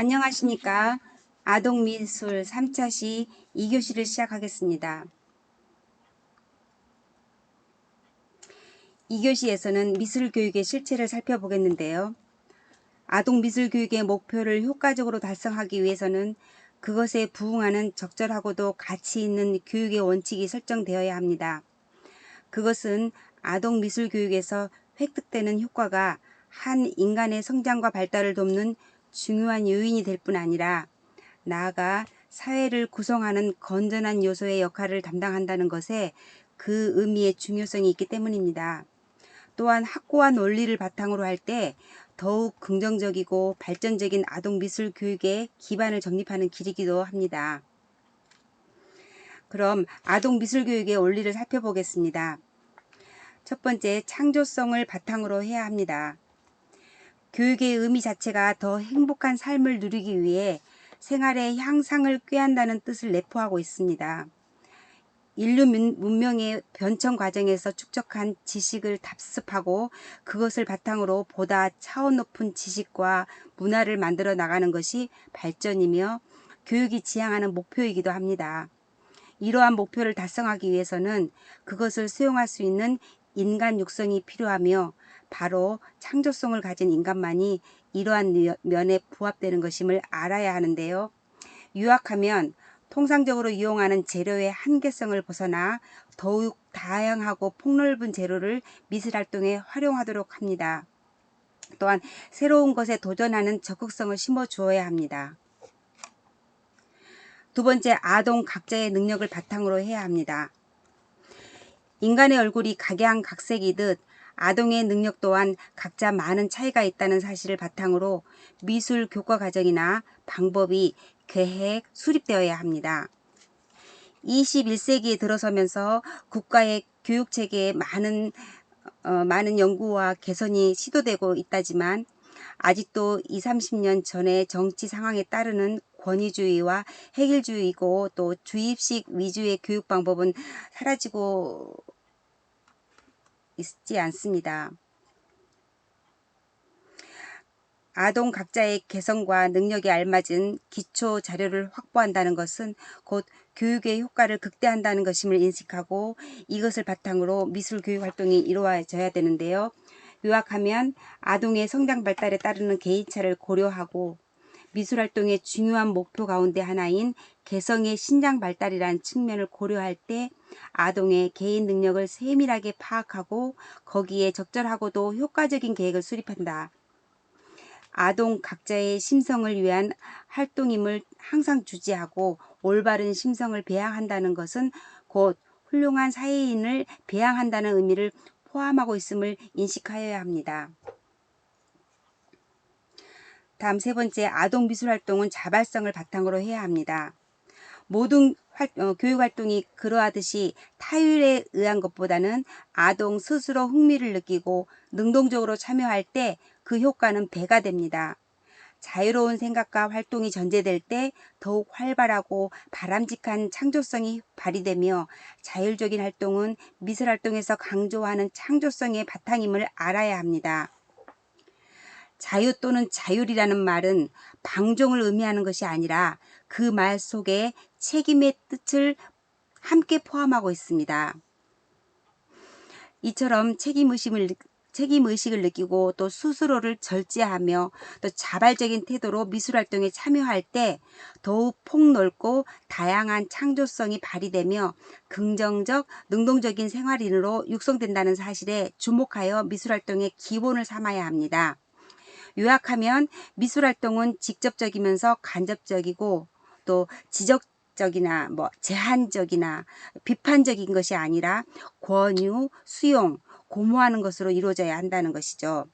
안녕하십니까. 아동미술 3차 시 2교시를 시작하겠습니다. 2교시에서는 미술교육의 실체를 살펴보겠는데요. 아동미술교육의 목표를 효과적으로 달성하기 위해서는 그것에 부응하는 적절하고도 가치 있는 교육의 원칙이 설정되어야 합니다. 그것은 아동미술교육에서 획득되는 효과가 한 인간의 성장과 발달을 돕는 중요한 요인이 될 뿐 아니라 나아가 사회를 구성하는 건전한 요소의 역할을 담당한다는 것에 그 의미의 중요성이 있기 때문입니다. 또한 확고한 원리를 바탕으로 할 때 더욱 긍정적이고 발전적인 아동미술 교육의 기반을 정립하는 길이기도 합니다. 그럼 아동미술 교육의 원리를 살펴보겠습니다. 첫 번째, 창조성을 바탕으로 해야 합니다. 교육의 의미 자체가 더 행복한 삶을 누리기 위해 생활의 향상을 꾀한다는 뜻을 내포하고 있습니다. 인류 문명의 변천 과정에서 축적한 지식을 답습하고 그것을 바탕으로 보다 차원 높은 지식과 문화를 만들어 나가는 것이 발전이며 교육이 지향하는 목표이기도 합니다. 이러한 목표를 달성하기 위해서는 그것을 수용할 수 있는 인간 육성이 필요하며 바로 창조성을 가진 인간만이 이러한 면에 부합되는 것임을 알아야 하는데요. 요약하면 통상적으로 이용하는 재료의 한계성을 벗어나 더욱 다양하고 폭넓은 재료를 미술활동에 활용하도록 합니다. 또한 새로운 것에 도전하는 적극성을 심어주어야 합니다. 두 번째, 아동 각자의 능력을 바탕으로 해야 합니다. 인간의 얼굴이 각양각색이듯 아동의 능력 또한 각자 많은 차이가 있다는 사실을 바탕으로 미술 교과 과정이나 방법이 계획, 수립되어야 합니다. 21세기에 들어서면서 국가의 교육체계에 많은 연구와 개선이 시도되고 있다지만 아직도 20, 30년 전의 정치 상황에 따르는 권위주의와 획일주의이고 또 주입식 위주의 교육 방법은 사라지고 있지 않습니다. 아동 각자의 개성과 능력에 알맞은 기초 자료를 확보한다는 것은 곧 교육의 효과를 극대화한다는 것임을 인식하고 이것을 바탕으로 미술 교육 활동이 이루어져야 되는데요. 요약하면 아동의 성장 발달에 따르는 개인차를 고려하고 미술 활동의 중요한 목표 가운데 하나인 개성의 신장 발달이라는 측면을 고려할 때 아동의 개인 능력을 세밀하게 파악하고 거기에 적절하고도 효과적인 계획을 수립한다. 아동 각자의 심성을 위한 활동임을 항상 주지하고 올바른 심성을 배양한다는 것은 곧 훌륭한 사회인을 배양한다는 의미를 포함하고 있음을 인식하여야 합니다. 다음 세 번째, 아동 미술 활동은 자발성을 바탕으로 해야 합니다. 모든 교육 활동이 그러하듯이 타율에 의한 것보다는 아동 스스로 흥미를 느끼고 능동적으로 참여할 때 그 효과는 배가 됩니다. 자유로운 생각과 활동이 전제될 때 더욱 활발하고 바람직한 창조성이 발휘되며 자율적인 활동은 미술 활동에서 강조하는 창조성의 바탕임을 알아야 합니다. 자유 또는 자율이라는 말은 방종을 의미하는 것이 아니라 그 말 속에 책임의 뜻을 함께 포함하고 있습니다. 이처럼 책임의식을 느끼고 또 스스로를 절제하며 또 자발적인 태도로 미술활동에 참여할 때 더욱 폭넓고 다양한 창조성이 발휘되며 긍정적, 능동적인 생활인으로 육성된다는 사실에 주목하여 미술활동의 기본을 삼아야 합니다. 요약하면 미술활동은 직접적이면서 간접적이고 또 지적적이나 제한적이나 비판적인 것이 아니라 권유, 수용, 고무하는 것으로 이루어져야 한다는 것이죠.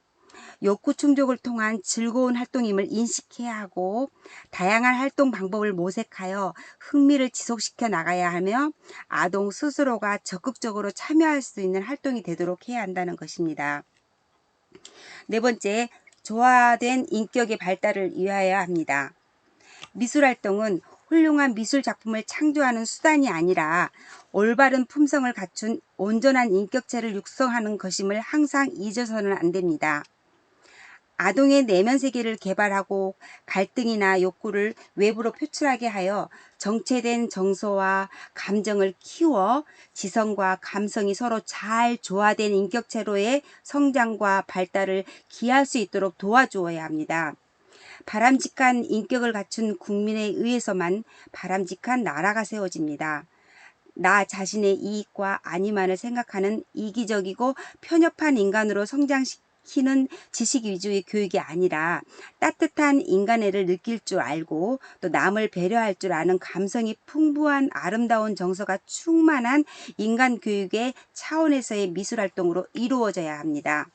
욕구 충족을 통한 즐거운 활동임을 인식해야 하고 다양한 활동 방법을 모색하여 흥미를 지속시켜 나가야 하며 아동 스스로가 적극적으로 참여할 수 있는 활동이 되도록 해야 한다는 것입니다. 네 번째, 조화된 인격의 발달을 위하여야 합니다. 미술활동은 훌륭한 미술 작품을 창조하는 수단이 아니라 올바른 품성을 갖춘 온전한 인격체를 육성하는 것임을 항상 잊어서는 안 됩니다. 아동의 내면 세계를 개발하고 갈등이나 욕구를 외부로 표출하게 하여 정체된 정서와 감정을 키워 지성과 감성이 서로 잘 조화된 인격체로의 성장과 발달을 기할 수 있도록 도와주어야 합니다. 바람직한 인격을 갖춘 국민에 의해서만 바람직한 나라가 세워집니다. 나 자신의 이익과 안위만을 생각하는 이기적이고 편협한 인간으로 성장시키는 지식 위주의 교육이 아니라 따뜻한 인간애를 느낄 줄 알고 또 남을 배려할 줄 아는 감성이 풍부한 아름다운 정서가 충만한 인간 교육의 차원에서의 미술활동으로 이루어져야 합니다.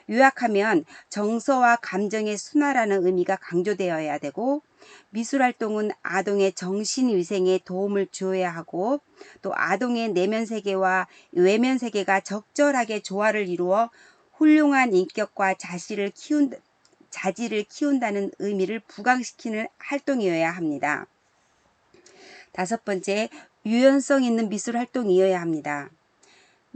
요약하면 정서와 감정의 순화라는 의미가 강조되어야 되고, 미술활동은 아동의 정신위생에 도움을 주어야 하고, 또 아동의 내면 세계와 외면 세계가 적절하게 조화를 이루어 훌륭한 인격과 자질을 키운다는 의미를 부각시키는 활동이어야 합니다. 5번째, 유연성 있는 미술활동이어야 합니다.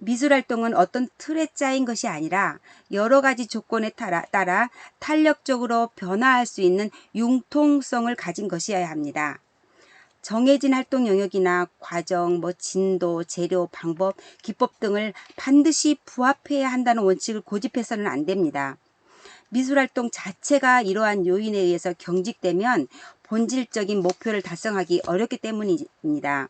미술활동은 어떤 틀에 짜인 것이 아니라 여러 가지 조건에 따라 탄력적으로 변화할 수 있는 융통성을 가진 것이어야 합니다. 정해진 활동 영역이나 과정, 진도, 재료, 방법, 기법 등을 반드시 부합해야 한다는 원칙을 고집해서는 안 됩니다. 미술활동 자체가 이러한 요인에 의해서 경직되면 본질적인 목표를 달성하기 어렵기 때문입니다.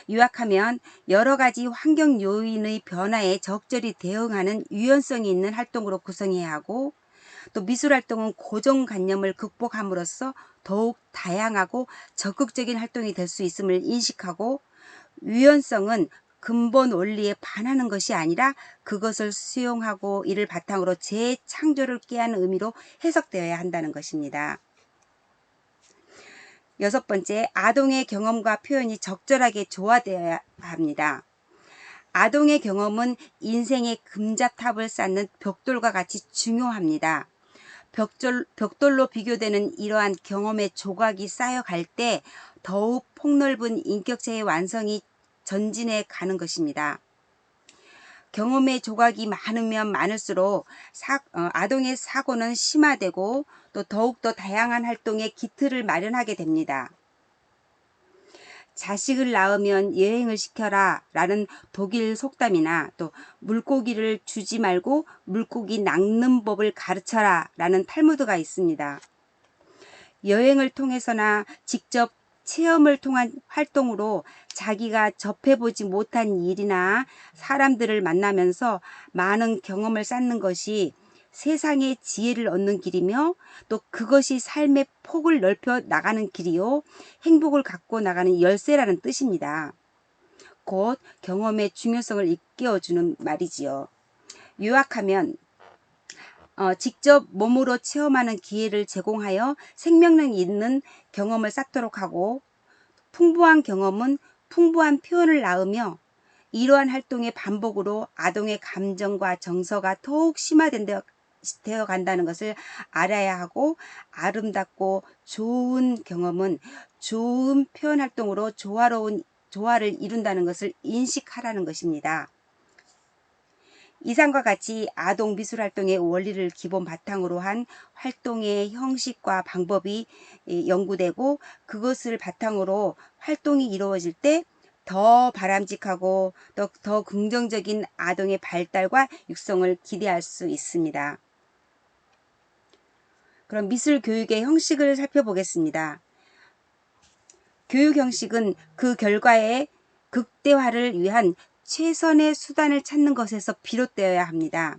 요약하면 여러 가지 환경 요인의 변화에 적절히 대응하는 유연성이 있는 활동으로 구성해야 하고, 또 미술활동은 고정관념을 극복함으로써 더욱 다양하고 적극적인 활동이 될 수 있음을 인식하고, 유연성은 근본 원리에 반하는 것이 아니라 그것을 수용하고 이를 바탕으로 재창조를 꾀하는 의미로 해석되어야 한다는 것입니다. 6번째, 아동의 경험과 표현이 적절하게 조화되어야 합니다. 아동의 경험은 인생의 금자탑을 쌓는 벽돌과 같이 중요합니다. 벽돌로 비교되는 이러한 경험의 조각이 쌓여갈 때 더욱 폭넓은 인격체의 완성이 전진해 가는 것입니다. 경험의 조각이 많으면 많을수록 아동의 사고는 심화되고 또 더욱더 다양한 활동의 기틀을 마련하게 됩니다. 자식을 낳으면 여행을 시켜라 라는 독일 속담이나 또 물고기를 주지 말고 물고기 낚는 법을 가르쳐라 라는 탈무드가 있습니다. 여행을 통해서나 직접 체험을 통한 활동으로 자기가 접해보지 못한 일이나 사람들을 만나면서 많은 경험을 쌓는 것이 세상의 지혜를 얻는 길이며, 또 그것이 삶의 폭을 넓혀 나가는 길이요 행복을 갖고 나가는 열쇠라는 뜻입니다. 곧 경험의 중요성을 일깨워주는 말이지요. 요약하면 직접 몸으로 체험하는 기회를 제공하여 생명력 있는 경험을 쌓도록 하고, 풍부한 경험은 풍부한 표현을 낳으며 이러한 활동의 반복으로 아동의 감정과 정서가 더욱 심화되어 간다는 것을 알아야 하고, 아름답고 좋은 경험은 좋은 표현 활동으로 조화를 이룬다는 것을 인식하라는 것입니다. 이상과 같이 아동 미술 활동의 원리를 기본 바탕으로 한 활동의 형식과 방법이 연구되고, 그것을 바탕으로 활동이 이루어질 때 더 바람직하고 더 긍정적인 아동의 발달과 육성을 기대할 수 있습니다. 그럼 미술 교육의 형식을 살펴보겠습니다. 교육 형식은 그 결과의 극대화를 위한 최선의 수단을 찾는 것에서 비롯되어야 합니다.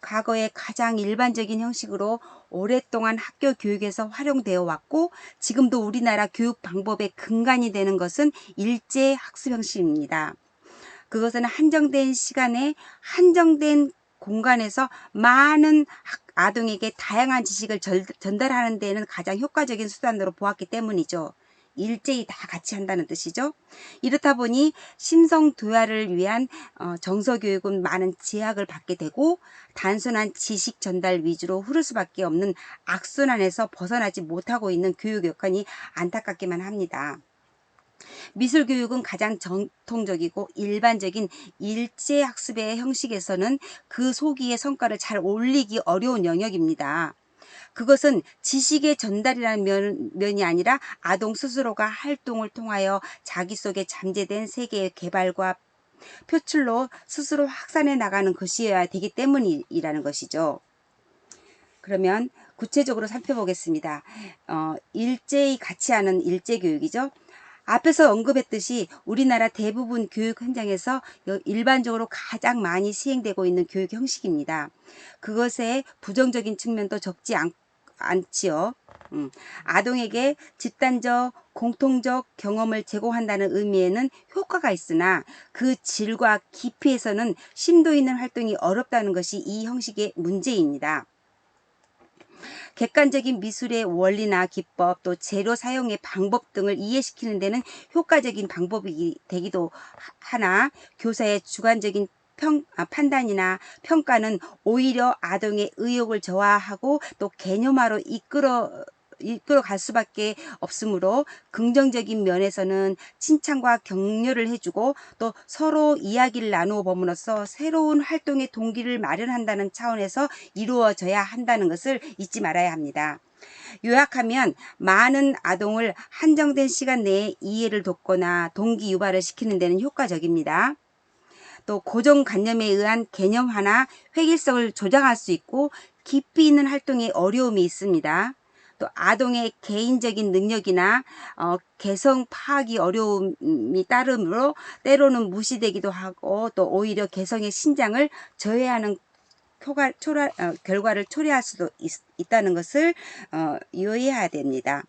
과거의 가장 일반적인 형식으로 오랫동안 학교 교육에서 활용되어 왔고, 지금도 우리나라 교육 방법의 근간이 되는 것은 일제 학습 형식입니다. 그것은 한정된 시간에 한정된 공간에서 많은 아동에게 다양한 지식을 전달하는 데는 가장 효과적인 수단으로 보았기 때문이죠. 일제히 다 같이 한다는 뜻이죠. 이렇다 보니 심성도야를 위한 정서교육은 많은 제약을 받게 되고, 단순한 지식 전달 위주로 흐를 수밖에 없는 악순환에서 벗어나지 못하고 있는 교육 여건이 안타깝기만 합니다. 미술교육은 가장 전통적이고 일반적인 일제학습의 형식에서는 그 소기의 성과를 잘 올리기 어려운 영역입니다. 그것은 지식의 전달이라는 면이 아니라 아동 스스로가 활동을 통하여 자기 속에 잠재된 세계의 개발과 표출로 스스로 확산해 나가는 것이어야 되기 때문이라는 것이죠. 그러면 구체적으로 살펴보겠습니다. 일제히 같이 하는 일제교육이죠. 앞에서 언급했듯이 우리나라 대부분 교육 현장에서 일반적으로 가장 많이 시행되고 있는 교육 형식입니다. 그것의 부정적인 측면도 적지 않지요. 아동에게 집단적, 공통적 경험을 제공한다는 의미에는 효과가 있으나 그 질과 깊이에서는 심도 있는 활동이 어렵다는 것이 이 형식의 문제입니다. 객관적인 미술의 원리나 기법, 또 재료 사용의 방법 등을 이해시키는 데는 효과적인 방법이 되기도 하나 교사의 주관적인 판단이나 평가는 오히려 아동의 의욕을 저하하고 또 개념화로 이끌어갈 수밖에 없으므로 긍정적인 면에서는 칭찬과 격려를 해주고 또 서로 이야기를 나누어 봄으로써 새로운 활동의 동기를 마련한다는 차원에서 이루어져야 한다는 것을 잊지 말아야 합니다. 요약하면 많은 아동을 한정된 시간 내에 이해를 돕거나 동기 유발을 시키는 데는 효과적입니다. 또 고정관념에 의한 개념화나 획일성을 조장할 수 있고 깊이 있는 활동에 어려움이 있습니다. 또 아동의 개인적인 능력이나 개성 파악이 어려움이 따르므로 때로는 무시되기도 하고 또 오히려 개성의 신장을 저해하는 결과를 초래할 수도 있다는 것을 유의해야 됩니다.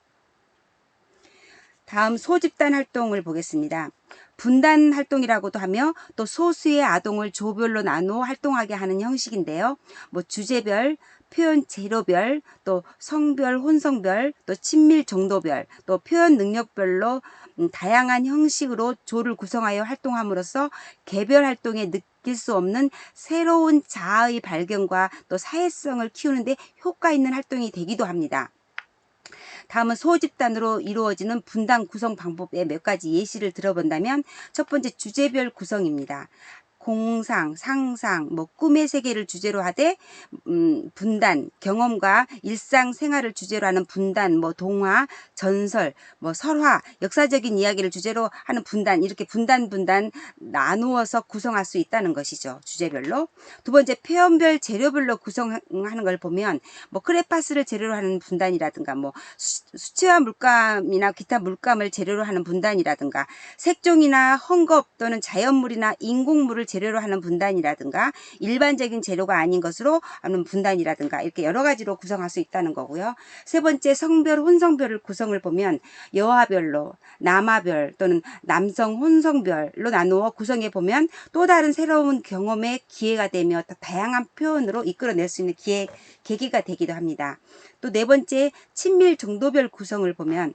다음 소집단 활동을 보겠습니다. 분단 활동이라고도 하며 또 소수의 아동을 조별로 나누어 활동하게 하는 형식인데요. 주제별, 표현 재료별, 또 성별, 혼성별, 또 친밀 정도별, 또 표현 능력별로 다양한 형식으로 조를 구성하여 활동함으로써 개별 활동에 느낄 수 없는 새로운 자아의 발견과 또 사회성을 키우는데 효과 있는 활동이 되기도 합니다. 다음은 소집단으로 이루어지는 분단 구성 방법의 몇 가지 예시를 들어본다면 첫 번째 주제별 구성입니다. 공상, 상상, 꿈의 세계를 주제로 하되 분단, 경험과 일상생활을 주제로 하는 분단, 동화, 전설, 설화, 역사적인 이야기를 주제로 하는 분단, 이렇게 분단 나누어서 구성할 수 있다는 것이죠. 주제별로. 두 번째, 표현별 재료별로 구성하는 걸 보면 크레파스를 재료로 하는 분단이라든가 수채화 물감이나 기타 물감을 재료로 하는 분단이라든가 색종이나 헝겊 또는 자연물이나 인공물을 재료로 하는 분단이라든가 일반적인 재료가 아닌 것으로 하는 분단이라든가 이렇게 여러 가지로 구성할 수 있다는 거고요. 세 번째 성별, 혼성별을 구성을 보면 여아별로, 남아별 또는 남성 혼성별로 나누어 구성해 보면 또 다른 새로운 경험의 기회가 되며 다양한 표현으로 이끌어낼 수 있는 계기가 되기도 합니다. 또 네 번째 친밀 정도별 구성을 보면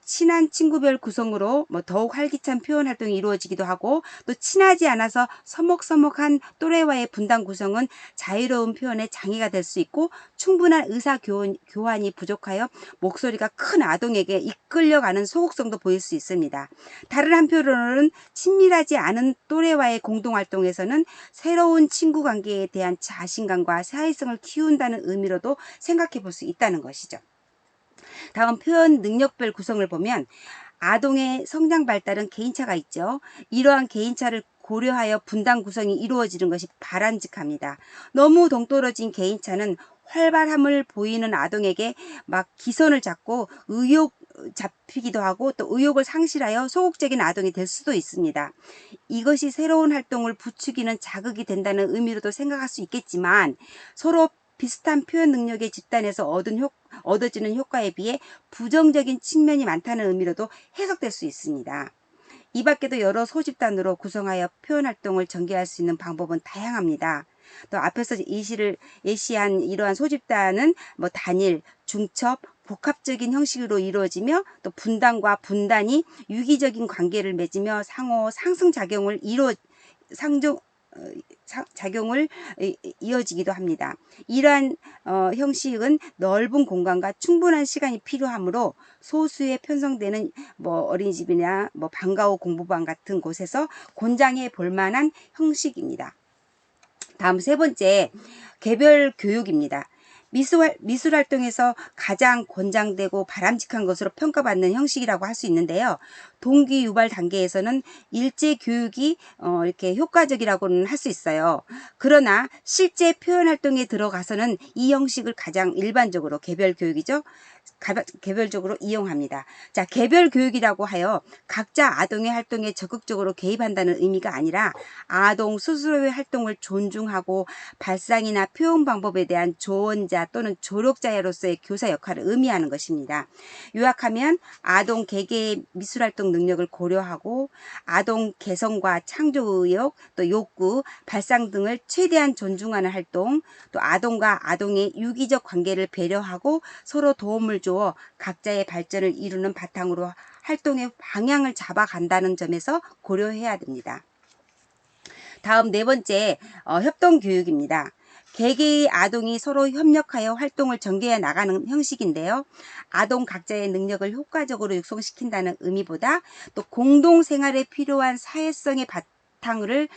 친한 친구별 구성으로 더욱 활기찬 표현 활동이 이루어지기도 하고 또 친하지 않아서 서먹서먹한 또래와의 분단 구성은 자유로운 표현에 장애가 될 수 있고 충분한 의사 교환이 부족하여 목소리가 큰 아동에게 이끌려가는 소극성도 보일 수 있습니다. 다른 한편으로는 친밀하지 않은 또래와의 공동활동에서는 새로운 친구 관계에 대한 자신감과 사회성을 키운다는 의미로도 생각해 볼 수 있다는 것이죠. 다음 표현 능력별 구성을 보면 아동의 성장 발달은 개인차가 있죠. 이러한 개인차를 고려하여 분단 구성이 이루어지는 것이 바람직합니다. 너무 동떨어진 개인차는 활발함을 보이는 아동에게 기선을 잡고 의욕 잡히기도 하고 또 의욕을 상실하여 소극적인 아동이 될 수도 있습니다. 이것이 새로운 활동을 부추기는 자극이 된다는 의미로도 생각할 수 있겠지만 서로 비슷한 표현 능력의 집단에서 얻어지는 효과에 비해 부정적인 측면이 많다는 의미로도 해석될 수 있습니다. 이 밖에도 여러 소집단으로 구성하여 표현 활동을 전개할 수 있는 방법은 다양합니다. 또 앞에서 예시한 이러한 소집단은 단일, 중첩, 복합적인 형식으로 이루어지며 또 분단과 분단이 유기적인 관계를 맺으며 상호 상승작용을 작용을 이어지기도 합니다. 이러한 형식은 넓은 공간과 충분한 시간이 필요하므로 소수의 편성되는 어린이집이나 방과 후 공부방 같은 곳에서 권장해 볼 만한 형식입니다. 다음 세 번째, 개별 교육입니다. 미술 활동에서 가장 권장되고 바람직한 것으로 평가받는 형식이라고 할 수 있는데요. 동기 유발 단계에서는 일제 교육이 이렇게 효과적이라고는 할 수 있어요. 그러나 실제 표현 활동에 들어가서는 이 형식을 가장 일반적으로 개별 교육이죠. 개별적으로 이용합니다. 자, 개별 교육이라고 하여 각자 아동의 활동에 적극적으로 개입한다는 의미가 아니라 아동 스스로의 활동을 존중하고 발상이나 표현 방법에 대한 조언자 또는 조력자로서의 교사 역할을 의미하는 것입니다. 요약하면 아동 개개의 미술활동 능력을 고려하고 아동 개성과 창조 의욕, 또 욕구, 발상 등을 최대한 존중하는 활동, 또 아동과 아동의 유기적 관계를 배려하고 서로 도움을 주어 각자의 발전을 이루는 바탕으로 활동의 방향을 잡아간다는 점에서 고려해야 됩니다. 다음 네 번째, 협동교육입니다. 개개의 아동이 서로 협력하여 활동을 전개해 나가는 형식인데요. 아동 각자의 능력을 효과적으로 육성시킨다는 의미보다 또 공동생활에 필요한 사회성의 바탕을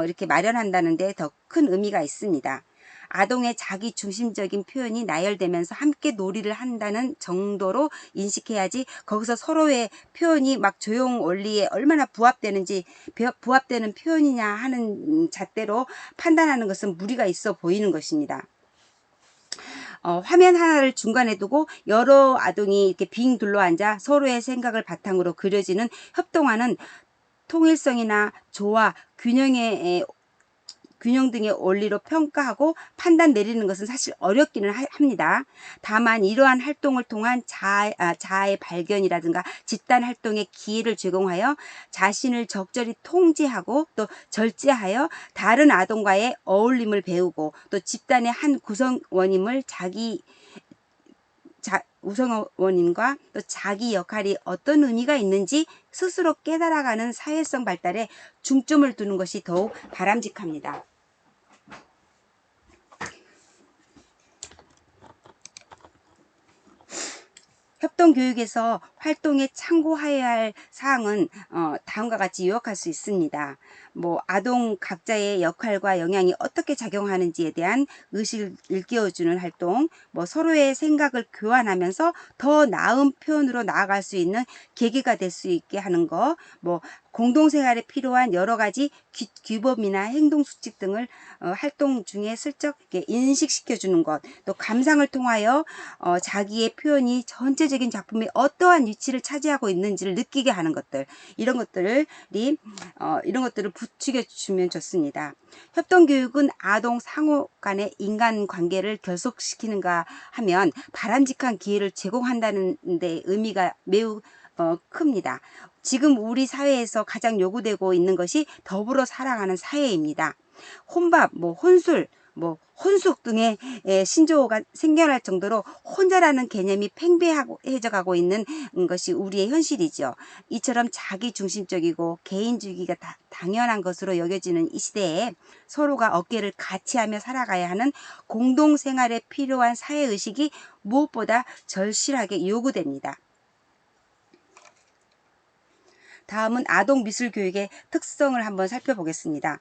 이렇게 마련한다는 데 더 큰 의미가 있습니다. 아동의 자기 중심적인 표현이 나열되면서 함께 놀이를 한다는 정도로 인식해야지 거기서 서로의 표현이 막 조용 원리에 얼마나 부합되는 표현이냐 하는 잣대로 판단하는 것은 무리가 있어 보이는 것입니다. 화면 하나를 중간에 두고 여러 아동이 이렇게 빙 둘러앉아 서로의 생각을 바탕으로 그려지는 협동화는 통일성이나 조화, 균형 등의 원리로 평가하고 판단 내리는 것은 사실 어렵기는 합니다. 다만 이러한 활동을 통한 자아의 발견이라든가 집단 활동의 기회를 제공하여 자신을 적절히 통제하고 또 절제하여 다른 아동과의 어울림을 배우고 또 집단의 한 구성원임을 우성원인과 또 자기 역할이 어떤 의미가 있는지 스스로 깨달아가는 사회성 발달에 중점을 두는 것이 더욱 바람직합니다. 협동교육에서 활동에 참고해야 할 사항은 다음과 같이 요약할 수 있습니다. 아동 각자의 역할과 영향이 어떻게 작용하는지에 대한 의식을 일깨워주는 활동, 서로의 생각을 교환하면서 더 나은 표현으로 나아갈 수 있는 계기가 될 수 있게 하는 것, 공동생활에 필요한 여러 가지 규범이나 행동 수칙 등을 활동 중에 슬쩍 이렇게 인식시켜주는 것, 또 감상을 통하여 자기의 표현이 전체적인 작품에 어떠한 위치를 차지하고 있는지를 느끼게 하는 것들, 이런 것들을 부추겨 주면 좋습니다. 협동교육은 아동 상호 간의 인간관계를 결속시키는가 하면 바람직한 기회를 제공한다는 데 의미가 매우 큽니다. 지금 우리 사회에서 가장 요구되고 있는 것이 더불어 살아가는 사회입니다. 혼밥, 혼술, 혼숙 등의 신조어가 생겨날 정도로 혼자라는 개념이 팽배해져 가고 있는 것이 우리의 현실이죠. 이처럼 자기중심적이고 개인주의가 당연한 것으로 여겨지는 이 시대에 서로가 어깨를 같이 하며 살아가야 하는 공동생활에 필요한 사회의식이 무엇보다 절실하게 요구됩니다. 다음은 아동미술교육의 특성을 한번 살펴보겠습니다.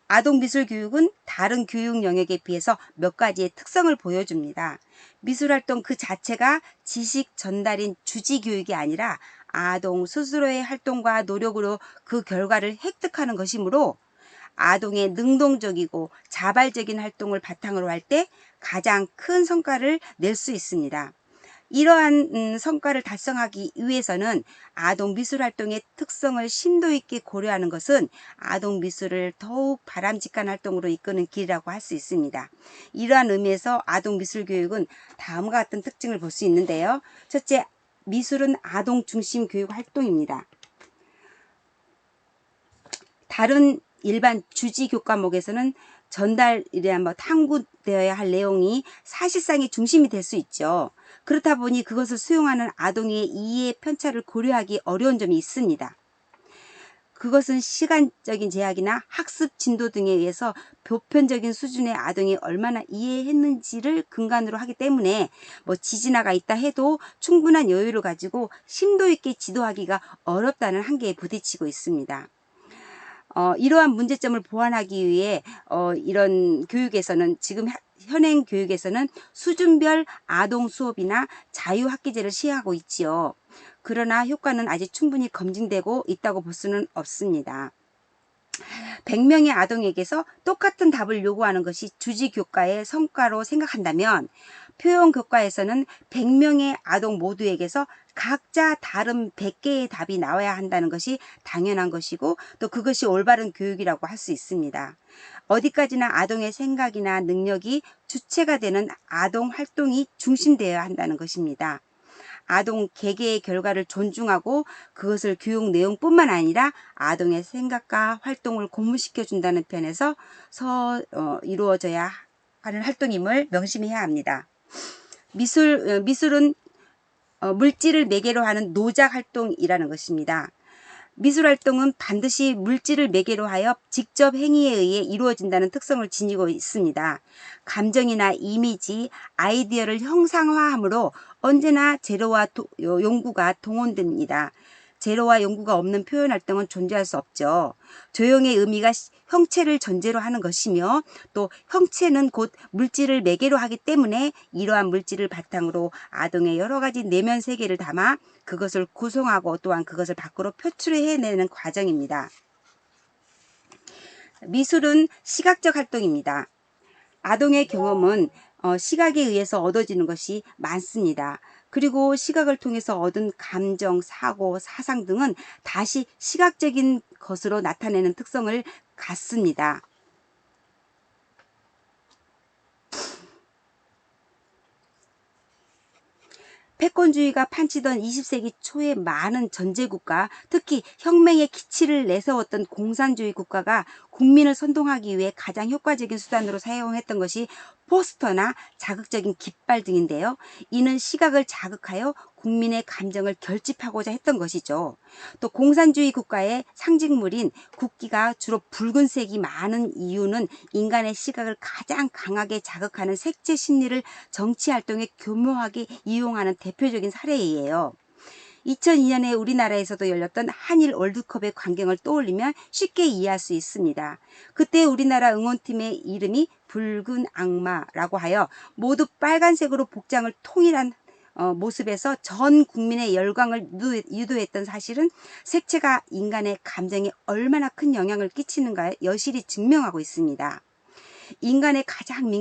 아동미술교육은 다른 교육 영역에 비해서 몇 가지의 특성을 보여줍니다. 미술활동 그 자체가 지식 전달인 주지교육이 아니라 아동 스스로의 활동과 노력으로 그 결과를 획득하는 것이므로 아동의 능동적이고 자발적인 활동을 바탕으로 할 때 가장 큰 성과를 낼 수 있습니다. 이러한 성과를 달성하기 위해서는 아동 미술 활동의 특성을 심도 있게 고려하는 것은 아동 미술을 더욱 바람직한 활동으로 이끄는 길이라고 할 수 있습니다. 이러한 의미에서 아동 미술 교육은 다음과 같은 특징을 볼 수 있는데요. 첫째, 미술은 아동 중심 교육 활동입니다. 다른 일반 주지 교과목에서는 전달이나 탐구되어야 할 내용이 사실상의 중심이 될 수 있죠. 그렇다 보니 그것을 수용하는 아동의 이해 편차를 고려하기 어려운 점이 있습니다. 그것은 시간적인 제약이나 학습 진도 등에 의해서 보편적인 수준의 아동이 얼마나 이해했는지를 근간으로 하기 때문에 뭐 지진아가 있다 해도 충분한 여유를 가지고 심도 있게 지도하기가 어렵다는 한계에 부딪히고 있습니다. 이러한 문제점을 보완하기 위해 이런 교육에서는 지금 현행 교육에서는 수준별 아동 수업이나 자유학기제를 시행하고 있지요. 그러나 효과는 아직 충분히 검증되고 있다고 볼 수는 없습니다. 100명의 아동에게서 똑같은 답을 요구하는 것이 주지교과의 성과로 생각한다면 표현교과에서는 100명의 아동 모두에게서 각자 다른 100개의 답이 나와야 한다는 것이 당연한 것이고 또 그것이 올바른 교육이라고 할 수 있습니다. 어디까지나 아동의 생각이나 능력이 주체가 되는 아동 활동이 중심되어야 한다는 것입니다. 아동 개개의 결과를 존중하고 그것을 교육 내용뿐만 아니라 아동의 생각과 활동을 고무시켜 준다는 편에서 이루어져야 하는 활동임을 명심해야 합니다. 미술은 물질을 매개로 하는 노작 활동이라는 것입니다. 미술 활동은 반드시 물질을 매개로 하여 직접 행위에 의해 이루어진다는 특성을 지니고 있습니다. 감정이나 이미지, 아이디어를 형상화하므로 언제나 재료와 용구가 동원됩니다. 재료와 용구가 없는 표현 활동은 존재할 수 없죠. 조형의 의미가 형체를 전제로 하는 것이며 또 형체는 곧 물질을 매개로 하기 때문에 이러한 물질을 바탕으로 아동의 여러 가지 내면 세계를 담아 그것을 구성하고 또한 그것을 밖으로 표출해내는 과정입니다. 미술은 시각적 활동입니다. 아동의 경험은 시각에 의해서 얻어지는 것이 많습니다. 그리고 시각을 통해서 얻은 감정, 사고, 사상 등은 다시 시각적인 것으로 나타내는 특성을 갖습니다. 패권주의가 판치던 20세기 초의 많은 전제국가, 특히 혁명의 기치를 내세웠던 공산주의 국가가 국민을 선동하기 위해 가장 효과적인 수단으로 사용했던 것이 포스터나 자극적인 깃발 등인데요. 이는 시각을 자극하여 국민의 감정을 결집하고자 했던 것이죠. 또 공산주의 국가의 상징물인 국기가 주로 붉은색이 많은 이유는 인간의 시각을 가장 강하게 자극하는 색채 심리를 정치 활동에 교묘하게 이용하는 대표적인 사례이에요. 2002년에 우리나라에서도 열렸던 한일 월드컵의 광경을 떠올리면 쉽게 이해할 수 있습니다. 그때 우리나라 응원팀의 이름이 붉은 악마라고 하여 모두 빨간색으로 복장을 통일한 모습에서 전 국민의 열광을 유도했던 사실은 색채가 인간의 감정에 얼마나 큰 영향을 끼치는가에 여실히 증명하고 있습니다. 인간의 가장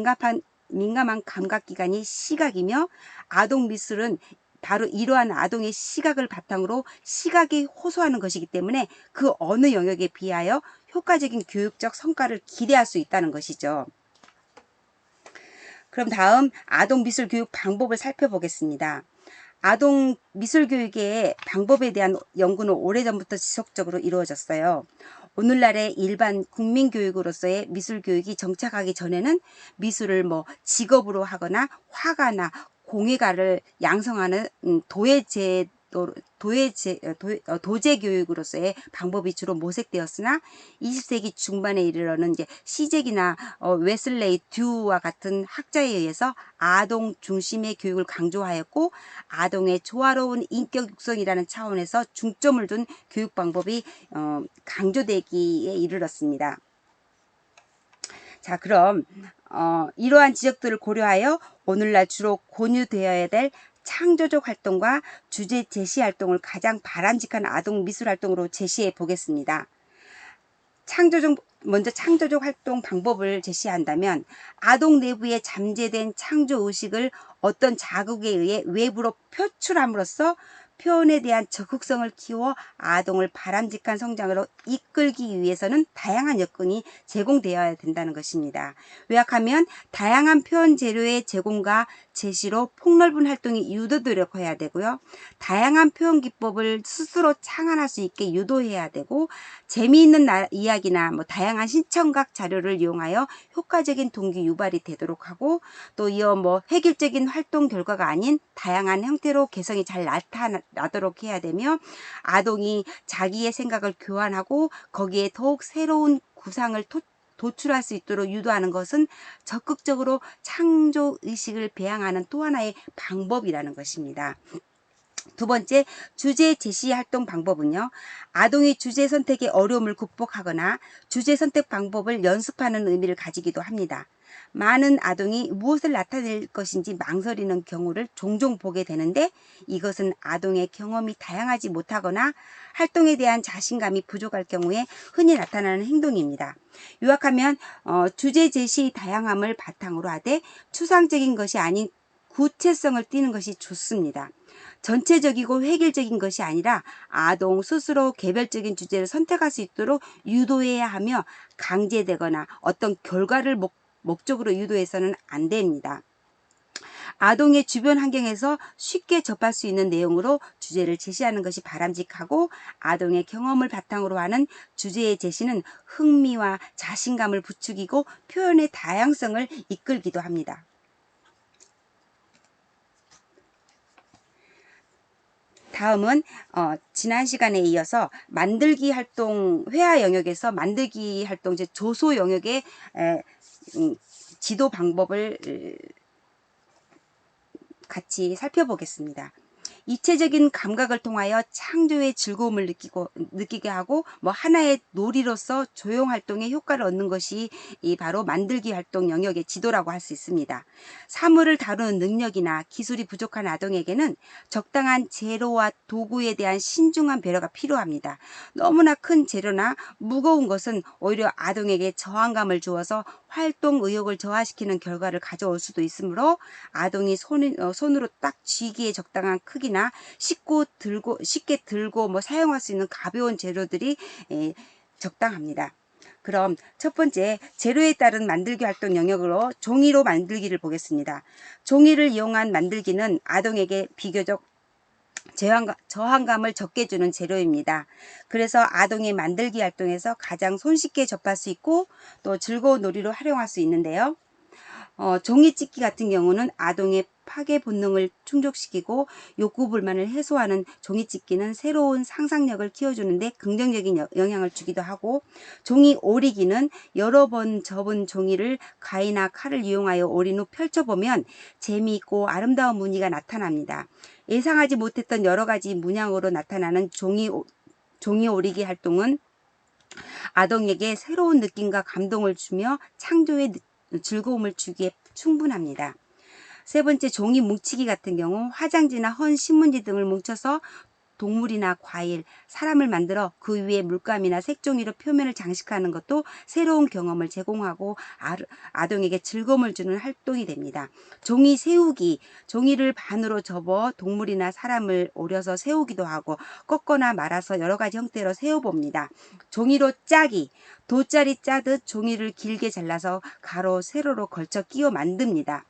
민감한 감각기관이 시각이며 아동 미술은 바로 이러한 아동의 시각을 바탕으로 시각이 호소하는 것이기 때문에 그 어느 영역에 비하여 효과적인 교육적 성과를 기대할 수 있다는 것이죠. 그럼 다음 아동 미술 교육 방법을 살펴보겠습니다. 아동 미술 교육의 방법에 대한 연구는 오래전부터 지속적으로 이루어졌어요. 오늘날의 일반 국민 교육으로서의 미술 교육이 정착하기 전에는 미술을 직업으로 하거나 화가나 공예가를 양성하는 도제 교육으로서의 방법이 주로 모색되었으나 20세기 중반에 이르러는 이제 시잭이나 웨슬레이 듀와 같은 학자에 의해서 아동 중심의 교육을 강조하였고 아동의 조화로운 인격 육성이라는 차원에서 중점을 둔 교육 방법이 강조되기에 이르렀습니다. 자, 그럼 이러한 지적들을 고려하여 오늘날 주로 권유되어야 될 창조적 활동과 주제 제시 활동을 가장 바람직한 아동 미술 활동으로 제시해 보겠습니다. 먼저 창조적 활동 방법을 제시한다면 아동 내부에 잠재된 창조 의식을 어떤 자극에 의해 외부로 표출함으로써 표현에 대한 적극성을 키워 아동을 바람직한 성장으로 이끌기 위해서는 다양한 여건이 제공되어야 된다는 것입니다. 요약하면 다양한 표현 재료의 제공과 제시로 폭넓은 활동이 유도되도록 해야 되고요. 다양한 표현 기법을 스스로 창안할 수 있게 유도해야 되고, 재미있는 이야기나 다양한 신청각 자료를 이용하여 효과적인 동기 유발이 되도록 하고, 또 이어 획일적인 활동 결과가 아닌 다양한 형태로 개성이 잘 나타나도록 해야 되며, 아동이 자기의 생각을 교환하고 거기에 더욱 새로운 구상을 도출할 수 있도록 유도하는 것은 적극적으로 창조 의식을 배양하는 또 하나의 방법이라는 것입니다. 두 번째, 주제 제시 활동 방법은요. 아동이 주제 선택의 어려움을 극복하거나 주제 선택 방법을 연습하는 의미를 가지기도 합니다. 많은 아동이 무엇을 나타낼 것인지 망설이는 경우를 종종 보게 되는데, 이것은 아동의 경험이 다양하지 못하거나 활동에 대한 자신감이 부족할 경우에 흔히 나타나는 행동입니다. 요약하면 주제 제시 다양함을 바탕으로 하되 추상적인 것이 아닌 구체성을 띠는 것이 좋습니다. 전체적이고 획일적인 것이 아니라 아동 스스로 개별적인 주제를 선택할 수 있도록 유도해야 하며, 강제되거나 어떤 결과를 목적으로 유도해서는 안 됩니다. 아동의 주변 환경에서 쉽게 접할 수 있는 내용으로 주제를 제시하는 것이 바람직하고, 아동의 경험을 바탕으로 하는 주제의 제시는 흥미와 자신감을 부추기고 표현의 다양성을 이끌기도 합니다. 다음은 지난 시간에 이어서 만들기 활동, 회화 영역에서 만들기 활동, 즉 조소 영역의 지도 방법을 같이 살펴보겠습니다. 입체적인 감각을 통하여 창조의 즐거움을 느끼게 하고 하나의 놀이로서 조용 활동의 효과를 얻는 것이 바로 만들기 활동 영역의 지도라고 할 수 있습니다. 사물을 다루는 능력이나 기술이 부족한 아동에게는 적당한 재료와 도구에 대한 신중한 배려가 필요합니다. 너무나 큰 재료나 무거운 것은 오히려 아동에게 저항감을 주어서 활동 의욕을 저하시키는 결과를 가져올 수도 있으므로, 아동이 손으로 딱 쥐기에 적당한 크기나 쉽게 들고 사용할 수 있는 가벼운 재료들이 적당합니다. 그럼 첫 번째, 재료에 따른 만들기 활동 영역으로 종이로 만들기를 보겠습니다. 종이를 이용한 만들기는 아동에게 비교적 저항감을 적게 주는 재료입니다. 그래서 아동의 만들기 활동에서 가장 손쉽게 접할 수 있고 또 즐거운 놀이로 활용할 수 있는데요. 종이찍기 같은 경우는 아동의 파괴 본능을 충족시키고 욕구 불만을 해소하는 종이찍기는 새로운 상상력을 키워주는데 긍정적인 영향을 주기도 하고, 종이 오리기는 여러 번 접은 종이를 가위나 칼을 이용하여 오린 후 펼쳐보면 재미있고 아름다운 무늬가 나타납니다. 예상하지 못했던 여러 가지 문양으로 나타나는 종이 오리기 활동은 아동에게 새로운 느낌과 감동을 주며 창조의 즐거움을 주기에 충분합니다. 세 번째, 종이 뭉치기 같은 경우 화장지나 헌 신문지 등을 뭉쳐서 동물이나 과일, 사람을 만들어 그 위에 물감이나 색종이로 표면을 장식하는 것도 새로운 경험을 제공하고 아동에게 즐거움을 주는 활동이 됩니다. 종이 세우기, 종이를 반으로 접어 동물이나 사람을 오려서 세우기도 하고 꺾거나 말아서 여러 가지 형태로 세워봅니다. 종이로 짜기, 돗자리 짜듯 종이를 길게 잘라서 가로, 세로로 걸쳐 끼워 만듭니다.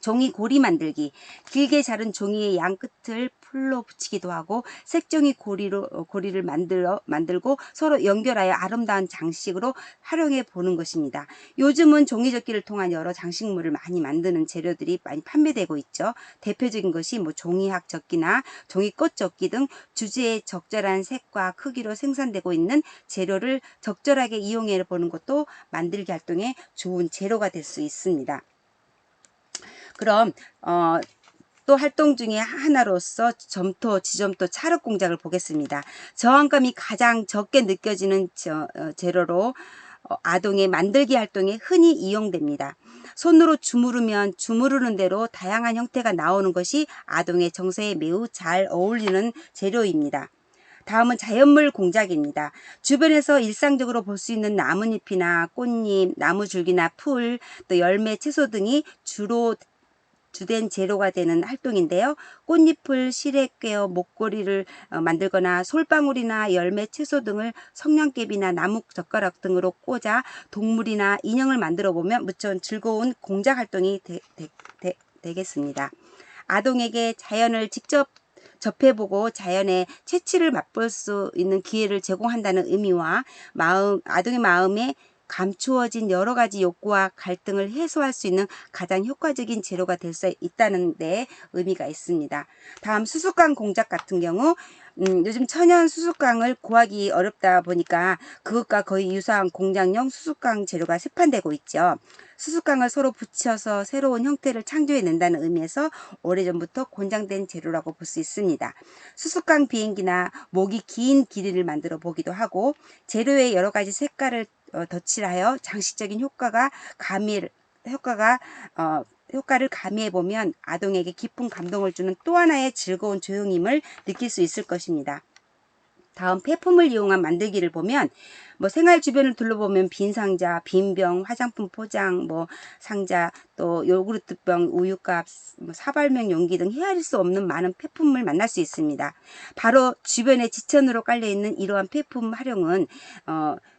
종이 고리 만들기, 길게 자른 종이의 양 끝을 풀로 붙이기도 하고 색종이 고리를 만들고 서로 연결하여 아름다운 장식으로 활용해 보는 것입니다. 요즘은 종이접기를 통한 여러 장식물을 많이 만드는 재료들이 많이 판매되고 있죠. 대표적인 것이 종이학 접기나 종이꽃 접기 등 주제에 적절한 색과 크기로 생산되고 있는 재료를 적절하게 이용해 보는 것도 만들기 활동의 좋은 재료가 될 수 있습니다. 그럼 또 활동 중에 하나로서 점토, 지점토, 찰흙 공작을 보겠습니다. 저항감이 가장 적게 느껴지는 재료로 아동의 만들기 활동에 흔히 이용됩니다. 손으로 주무르면 주무르는 대로 다양한 형태가 나오는 것이 아동의 정서에 매우 잘 어울리는 재료입니다. 다음은 자연물 공작입니다. 주변에서 일상적으로 볼 수 있는 나뭇잎이나 꽃잎, 나무줄기나 풀, 또 열매, 채소 등이 주된 재료가 되는 활동인데요. 꽃잎을 실에 꿰어 목걸이를 만들거나 솔방울이나 열매, 채소 등을 성냥개비나 나무 젓가락 등으로 꽂아 동물이나 인형을 만들어 보면 무척 즐거운 공작 활동이 되겠습니다. 아동에게 자연을 직접 접해보고 자연의 채취를 맛볼 수 있는 기회를 제공한다는 의미와 아동의 마음에 감추어진 여러 가지 욕구와 갈등을 해소할 수 있는 가장 효과적인 재료가 될 수 있다는 데 의미가 있습니다. 다음 수수깡 공작 같은 경우 요즘 천연 수수깡을 구하기 어렵다 보니까 그것과 거의 유사한 공장용 수수깡 재료가 세판되고 있죠. 수수깡을 서로 붙여서 새로운 형태를 창조해낸다는 의미에서 오래전부터 권장된 재료라고 볼 수 있습니다. 수수깡 비행기나 목이 긴 기린을 만들어 보기도 하고 재료에 여러 가지 색깔을 덧칠하여 장식적인 효과를 가미해 보면 아동에게 깊은 감동을 주는 또 하나의 즐거운 조형임을 느낄 수 있을 것입니다. 다음 폐품을 이용한 만들기를 보면 생활 주변을 둘러보면 빈 상자, 빈 병, 화장품 포장, 상자, 또 요구르트병, 우유값, 사발면 용기 등 헤아릴 수 없는 많은 폐품을 만날 수 있습니다. 바로 주변에 지천으로 깔려 있는 이러한 폐품 활용은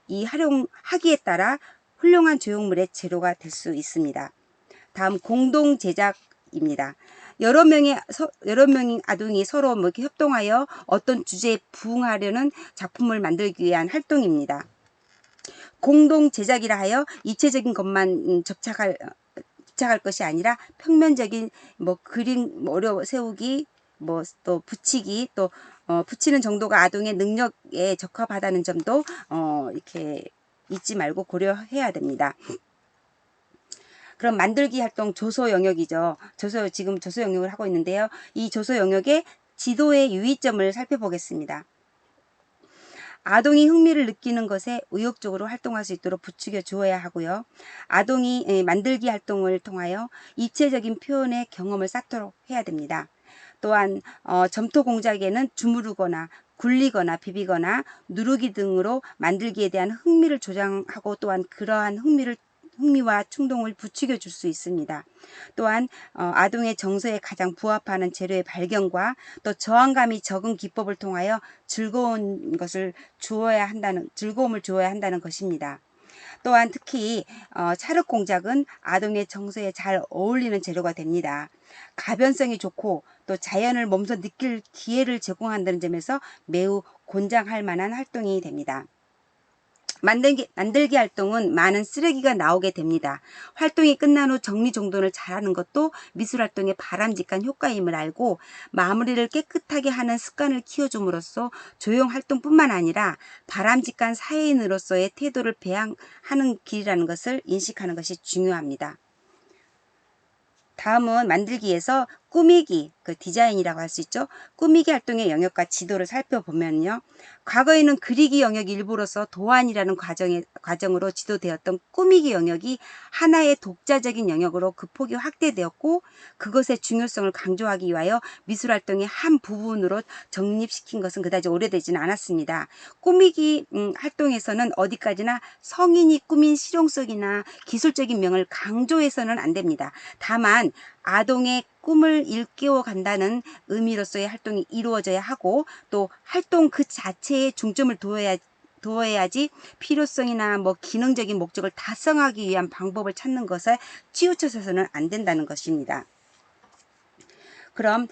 이 활용하기에 따라 훌륭한 조형물의 재료가 될 수 있습니다. 다음 공동 제작입니다. 여러 명의 아동이 서로 이렇게 협동하여 어떤 주제에 부응하려는 작품을 만들기 위한 활동입니다. 공동 제작이라 하여 입체적인 것만 집착할 것이 아니라 평면적인 그림 세우기, 또 붙이기, 또 붙이는 정도가 아동의 능력에 적합하다는 점도 이렇게 잊지 말고 고려해야 됩니다. 그럼 만들기 활동 조소 영역이죠. 지금 조소 영역을 하고 있는데요. 이 조소 영역의 지도의 유의점을 살펴보겠습니다. 아동이 흥미를 느끼는 것에 의욕적으로 활동할 수 있도록 부추겨 주어야 하고요. 아동이 만들기 활동을 통하여 입체적인 표현의 경험을 쌓도록 해야 됩니다. 또한 점토 공작에는 주무르거나 굴리거나 비비거나 누르기 등으로 만들기에 대한 흥미를 조장하고 또한 그러한 흥미와 충동을 부추겨 줄 수 있습니다. 또한 아동의 정서에 가장 부합하는 재료의 발견과 또 저항감이 적은 기법을 통하여 즐거움을 주어야 한다는 것입니다. 또한 특히 찰흙 공작은 아동의 정서에 잘 어울리는 재료가 됩니다. 가변성이 좋고 또 자연을 몸소 느낄 기회를 제공한다는 점에서 매우 권장할 만한 활동이 됩니다. 만들기 활동은 많은 쓰레기가 나오게 됩니다. 활동이 끝난 후 정리정돈을 잘하는 것도 미술활동의 바람직한 효과임을 알고 마무리를 깨끗하게 하는 습관을 키워줌으로써 조형활동뿐만 아니라 바람직한 사회인으로서의 태도를 배양하는 길이라는 것을 인식하는 것이 중요합니다. 다음은 만들기에서 꾸미기, 디자인이라고 할 수 있죠. 꾸미기 활동의 영역과 지도를 살펴보면요. 과거에는 그리기 영역 일부로서 도안이라는 과정으로 지도되었던 꾸미기 영역이 하나의 독자적인 영역으로 그 폭이 확대되었고 그것의 중요성을 강조하기 위하여 미술활동의 한 부분으로 정립시킨 것은 그다지 오래되지는 않았습니다. 꾸미기 활동에서는 어디까지나 성인이 꾸민 실용성이나 기술적인 면을 강조해서는 안 됩니다. 다만 아동의 꿈을 일깨워 간다는 의미로서의 활동이 이루어져야 하고 또 활동 그 자체에 중점을 두어야지 필요성이나 기능적인 목적을 달성하기 위한 방법을 찾는 것에 치우쳐서는 안 된다는 것입니다. 그럼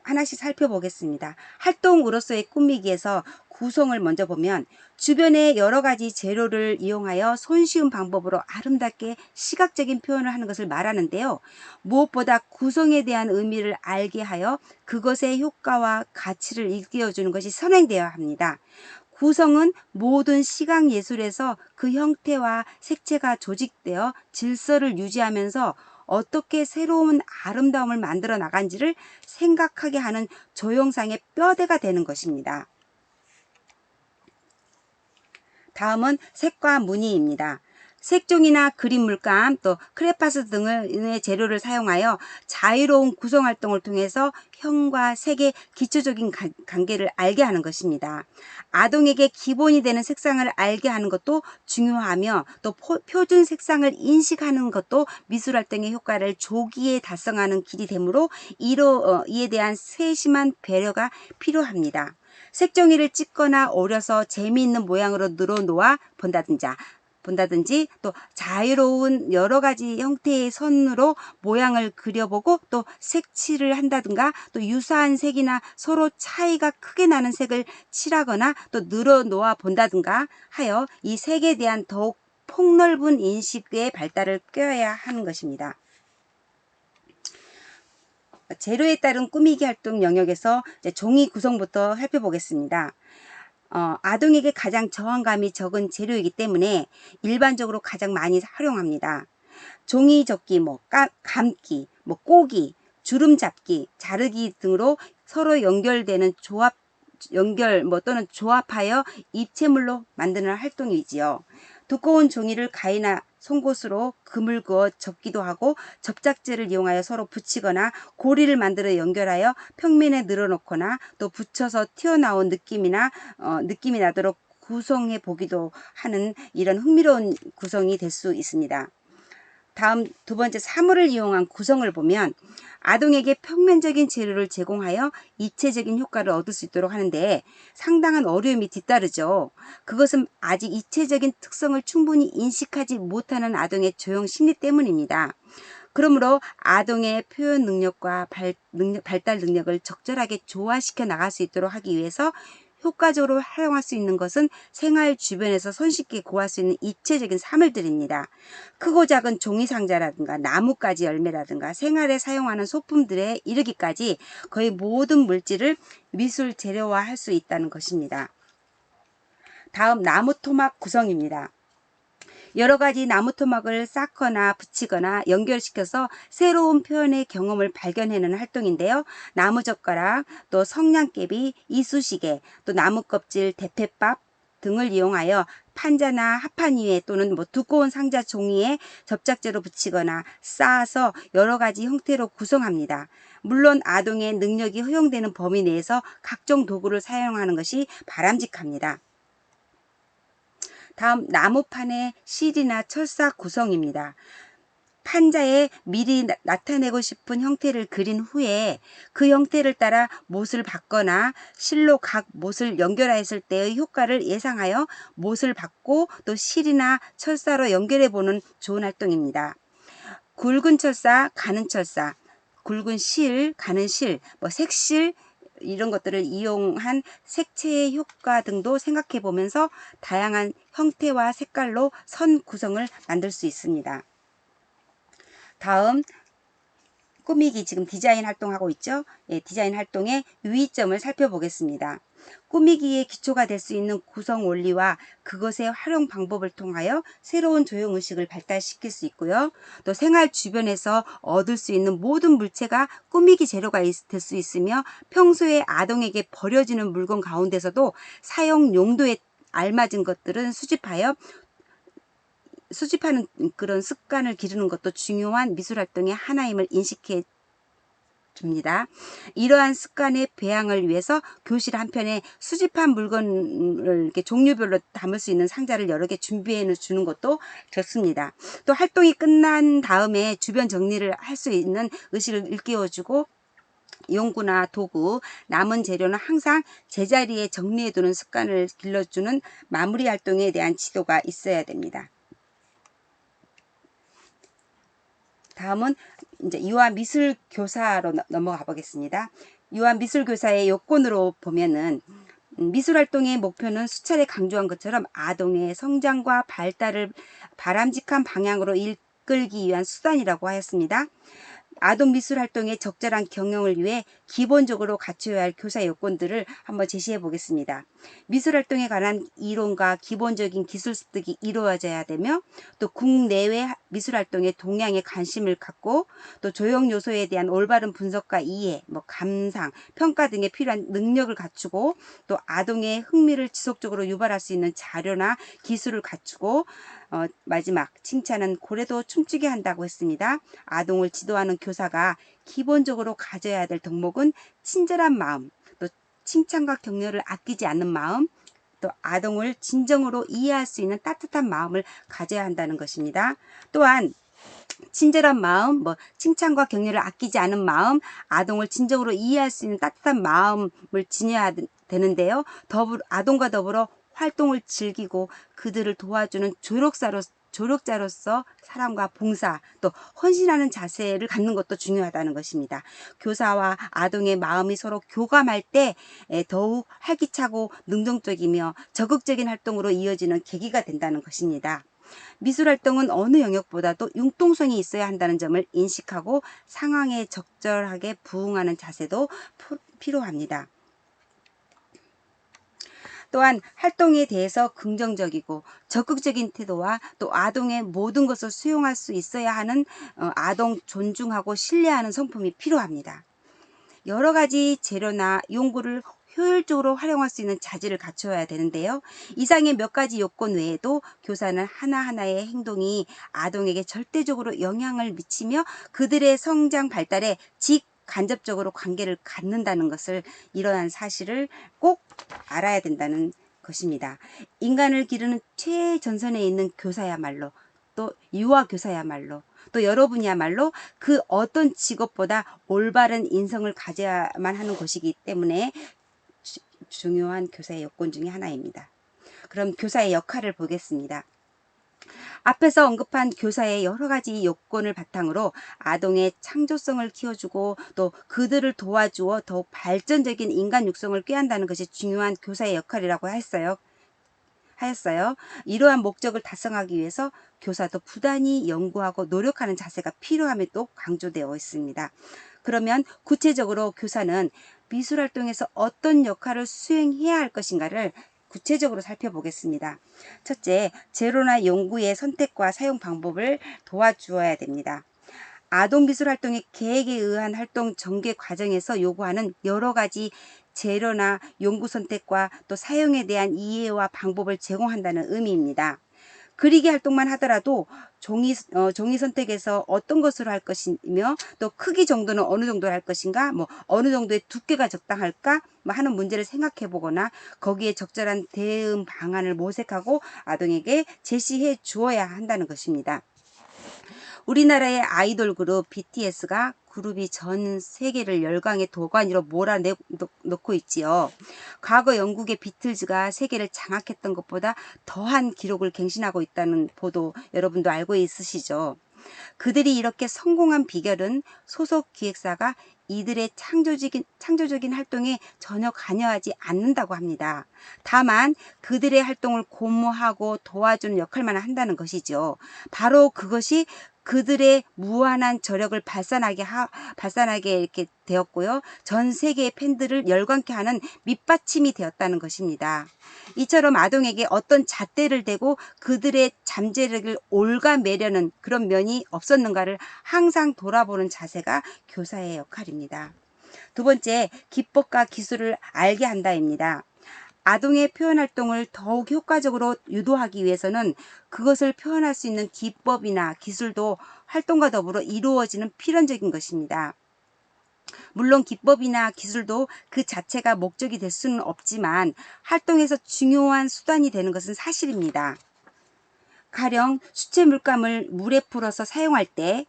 하나씩 살펴보겠습니다. 활동으로서의 꾸미기에서 구성을 먼저 보면 주변의 여러 가지 재료를 이용하여 손쉬운 방법으로 아름답게 시각적인 표현을 하는 것을 말하는데요. 무엇보다 구성에 대한 의미를 알게 하여 그것의 효과와 가치를 일깨워주는 것이 선행되어야 합니다. 구성은 모든 시각예술에서 그 형태와 색채가 조직되어 질서를 유지하면서 어떻게 새로운 아름다움을 만들어 나간지를 생각하게 하는 조형상의 뼈대가 되는 것입니다. 다음은 색과 무늬입니다. 색종이나 그림 물감, 또 크레파스 등의 재료를 사용하여 자유로운 구성 활동을 통해서 형과 색의 기초적인 관계를 알게 하는 것입니다. 아동에게 기본이 되는 색상을 알게 하는 것도 중요하며 또 표준 색상을 인식하는 것도 미술활동의 효과를 조기에 달성하는 길이 되므로 이에 대한 세심한 배려가 필요합니다. 색종이를 찢거나 오려서 재미있는 모양으로 늘어놓아 본다든지 본다든지 또 자유로운 여러 가지 형태의 선으로 모양을 그려보고 또 색칠을 한다든가 또 유사한 색이나 서로 차이가 크게 나는 색을 칠하거나 또 늘어놓아 본다든가 하여 이 색에 대한 더욱 폭넓은 인식의 발달을 꾀어야 하는 것입니다. 재료에 따른 꾸미기 활동 영역에서 종이 구성부터 살펴보겠습니다. 아동에게 가장 저항감이 적은 재료이기 때문에 일반적으로 가장 많이 활용합니다. 종이접기, 감기, 꼬기, 주름 잡기, 자르기 등으로 서로 연결되는 또는 조합하여 입체물로 만드는 활동이지요. 두꺼운 종이를 가위나 송곳으로 금을 그어 접기도 하고 접착제를 이용하여 서로 붙이거나 고리를 만들어 연결하여 평면에 늘어놓거나 또 붙여서 튀어나온 느낌이 나도록 구성해 보기도 하는 이런 흥미로운 구성이 될 수 있습니다. 다음 두 번째 사물을 이용한 구성을 보면 아동에게 평면적인 재료를 제공하여 입체적인 효과를 얻을 수 있도록 하는데 상당한 어려움이 뒤따르죠. 그것은 아직 입체적인 특성을 충분히 인식하지 못하는 아동의 조형 심리 때문입니다. 그러므로 아동의 표현 능력과 발달 능력을 적절하게 조화시켜 나갈 수 있도록 하기 위해서 효과적으로 활용할 수 있는 것은 생활 주변에서 손쉽게 구할 수 있는 입체적인 사물들입니다. 크고 작은 종이상자라든가 나뭇가지 열매라든가 생활에 사용하는 소품들에 이르기까지 거의 모든 물질을 미술 재료화할 수 있다는 것입니다. 다음 나무 토막 구성입니다. 여러 가지 나무 토막을 쌓거나 붙이거나 연결시켜서 새로운 표현의 경험을 발견해내는 활동인데요. 나무젓가락, 또 성냥개비, 이쑤시개, 또 나무껍질, 대패밥 등을 이용하여 판자나 합판 위에 또는 두꺼운 상자 종이에 접착제로 붙이거나 쌓아서 여러 가지 형태로 구성합니다. 물론 아동의 능력이 허용되는 범위 내에서 각종 도구를 사용하는 것이 바람직합니다. 다음 나무판의 실이나 철사 구성입니다. 판자에 미리 나타내고 싶은 형태를 그린 후에 그 형태를 따라 못을 받거나 실로 각 못을 연결했을 때의 효과를 예상하여 못을 받고 또 실이나 철사로 연결해 보는 좋은 활동입니다. 굵은 철사, 가는 철사, 굵은 실, 가는 실, 색실 이런 것들을 이용한 색채의 효과 등도 생각해 보면서 다양한 형태와 색깔로 선 구성을 만들 수 있습니다. 다음 꾸미기 지금 디자인 활동하고 있죠. 디자인 활동의 유의점을 살펴보겠습니다. 꾸미기의 기초가 될 수 있는 구성 원리와 그것의 활용 방법을 통하여 새로운 조형의식을 발달시킬 수 있고요. 또 생활 주변에서 얻을 수 있는 모든 물체가 꾸미기 재료가 될 수 있으며 평소에 아동에게 버려지는 물건 가운데서도 사용 용도에 알맞은 것들은 수집하는 그런 습관을 기르는 것도 중요한 미술활동의 하나임을 인식해 줍니다. 이러한 습관의 배양을 위해서 교실 한편에 수집한 물건을 이렇게 종류별로 담을 수 있는 상자를 여러 개 준비해 주는 것도 좋습니다. 또 활동이 끝난 다음에 주변 정리를 할 수 있는 의식을 일깨워주고 용구나 도구, 남은 재료는 항상 제자리에 정리해 두는 습관을 길러주는 마무리 활동에 대한 지도가 있어야 됩니다. 다음은 이제 유아 미술 교사로 넘어가 보겠습니다. 유아 미술 교사의 요건으로 보면은 미술 활동의 목표는 수차례 강조한 것처럼 아동의 성장과 발달을 바람직한 방향으로 이끌기 위한 수단이라고 하였습니다. 아동 미술 활동의 적절한 경영을 위해 기본적으로 갖춰야 할 교사 요건들을 한번 제시해 보겠습니다. 미술 활동에 관한 이론과 기본적인 기술 습득이 이루어져야 되며 또 국내외 미술 활동의 동향에 관심을 갖고 또 조형 요소에 대한 올바른 분석과 이해, 감상, 평가 등에 필요한 능력을 갖추고 또 아동의 흥미를 지속적으로 유발할 수 있는 자료나 기술을 갖추고 마지막 칭찬은 고래도 춤추게 한다고 했습니다. 아동을 지도하는 교사가 기본적으로 가져야 될 덕목은 친절한 마음, 또 칭찬과 격려를 아끼지 않는 마음, 또 아동을 진정으로 이해할 수 있는 따뜻한 마음을 가져야 한다는 것입니다. 또한 친절한 마음, 칭찬과 격려를 아끼지 않은 마음, 아동을 진정으로 이해할 수 있는 따뜻한 마음을 지녀야 되는데요. 아동과 더불어 활동을 즐기고 그들을 도와주는 조력자로서 사랑과 봉사 또 헌신하는 자세를 갖는 것도 중요하다는 것입니다. 교사와 아동의 마음이 서로 교감할 때 더욱 활기차고 능동적이며 적극적인 활동으로 이어지는 계기가 된다는 것입니다. 미술활동은 어느 영역보다도 융통성이 있어야 한다는 점을 인식하고 상황에 적절하게 부응하는 자세도 필요합니다. 또한 활동에 대해서 긍정적이고 적극적인 태도와 또 아동의 모든 것을 수용할 수 있어야 하는 아동 존중하고 신뢰하는 성품이 필요합니다. 여러 가지 재료나 용구를 효율적으로 활용할 수 있는 자질을 갖춰야 되는데요. 이상의 몇 가지 요건 외에도 교사는 하나하나의 행동이 아동에게 절대적으로 영향을 미치며 그들의 성장 발달에 간접적으로 관계를 갖는다는 것을 이러한 사실을 꼭 알아야 된다는 것입니다. 인간을 기르는 최전선에 있는 교사야말로 또 유아교사야말로 또 여러분이야말로 그 어떤 직업보다 올바른 인성을 가져야만 하는 것이기 때문에 중요한 교사의 요건 중에 하나입니다. 그럼 교사의 역할을 보겠습니다. 앞에서 언급한 교사의 여러 가지 요건을 바탕으로 아동의 창조성을 키워주고 또 그들을 도와주어 더욱 발전적인 인간 육성을 꾀한다는 것이 중요한 교사의 역할이라고 하였어요. 이러한 목적을 달성하기 위해서 교사도 부단히 연구하고 노력하는 자세가 필요함이 또 강조되어 있습니다. 그러면 구체적으로 교사는 미술활동에서 어떤 역할을 수행해야 할 것인가를 구체적으로 살펴보겠습니다. 첫째, 재료나 용구의 선택과 사용 방법을 도와주어야 됩니다. 아동미술활동의 계획에 의한 활동 전개 과정에서 요구하는 여러 가지 재료나 용구 선택과 또 사용에 대한 이해와 방법을 제공한다는 의미입니다. 그리기 활동만 하더라도 종이 선택에서 어떤 것으로 할 것이며 또 크기 정도는 어느 정도로 할 것인가 어느 정도의 두께가 적당할까 하는 문제를 생각해 보거나 거기에 적절한 대응 방안을 모색하고 아동에게 제시해 주어야 한다는 것입니다. 우리나라의 아이돌 그룹 BTS가 그룹이 전 세계를 열광의 도가니로 몰아넣고 있지요. 과거 영국의 비틀즈가 세계를 장악했던 것보다 더한 기록을 갱신하고 있다는 보도 여러분도 알고 있으시죠. 그들이 이렇게 성공한 비결은 소속 기획사가 이들의 창조적인 활동에 전혀 관여하지 않는다고 합니다. 다만 그들의 활동을 고무하고 도와주는 역할만 한다는 것이죠. 바로 그것이 그들의 무한한 저력을 발산하게 이렇게 되었고요. 전 세계의 팬들을 열광케 하는 밑받침이 되었다는 것입니다. 이처럼 아동에게 어떤 잣대를 대고 그들의 잠재력을 올가매려는 그런 면이 없었는가를 항상 돌아보는 자세가 교사의 역할입니다. 두 번째, 기법과 기술을 알게 한다입니다. 아동의 표현 활동을 더욱 효과적으로 유도하기 위해서는 그것을 표현할 수 있는 기법이나 기술도 활동과 더불어 이루어지는 필연적인 것입니다. 물론 기법이나 기술도 그 자체가 목적이 될 수는 없지만 활동에서 중요한 수단이 되는 것은 사실입니다. 가령 수채 물감을 물에 풀어서 사용할 때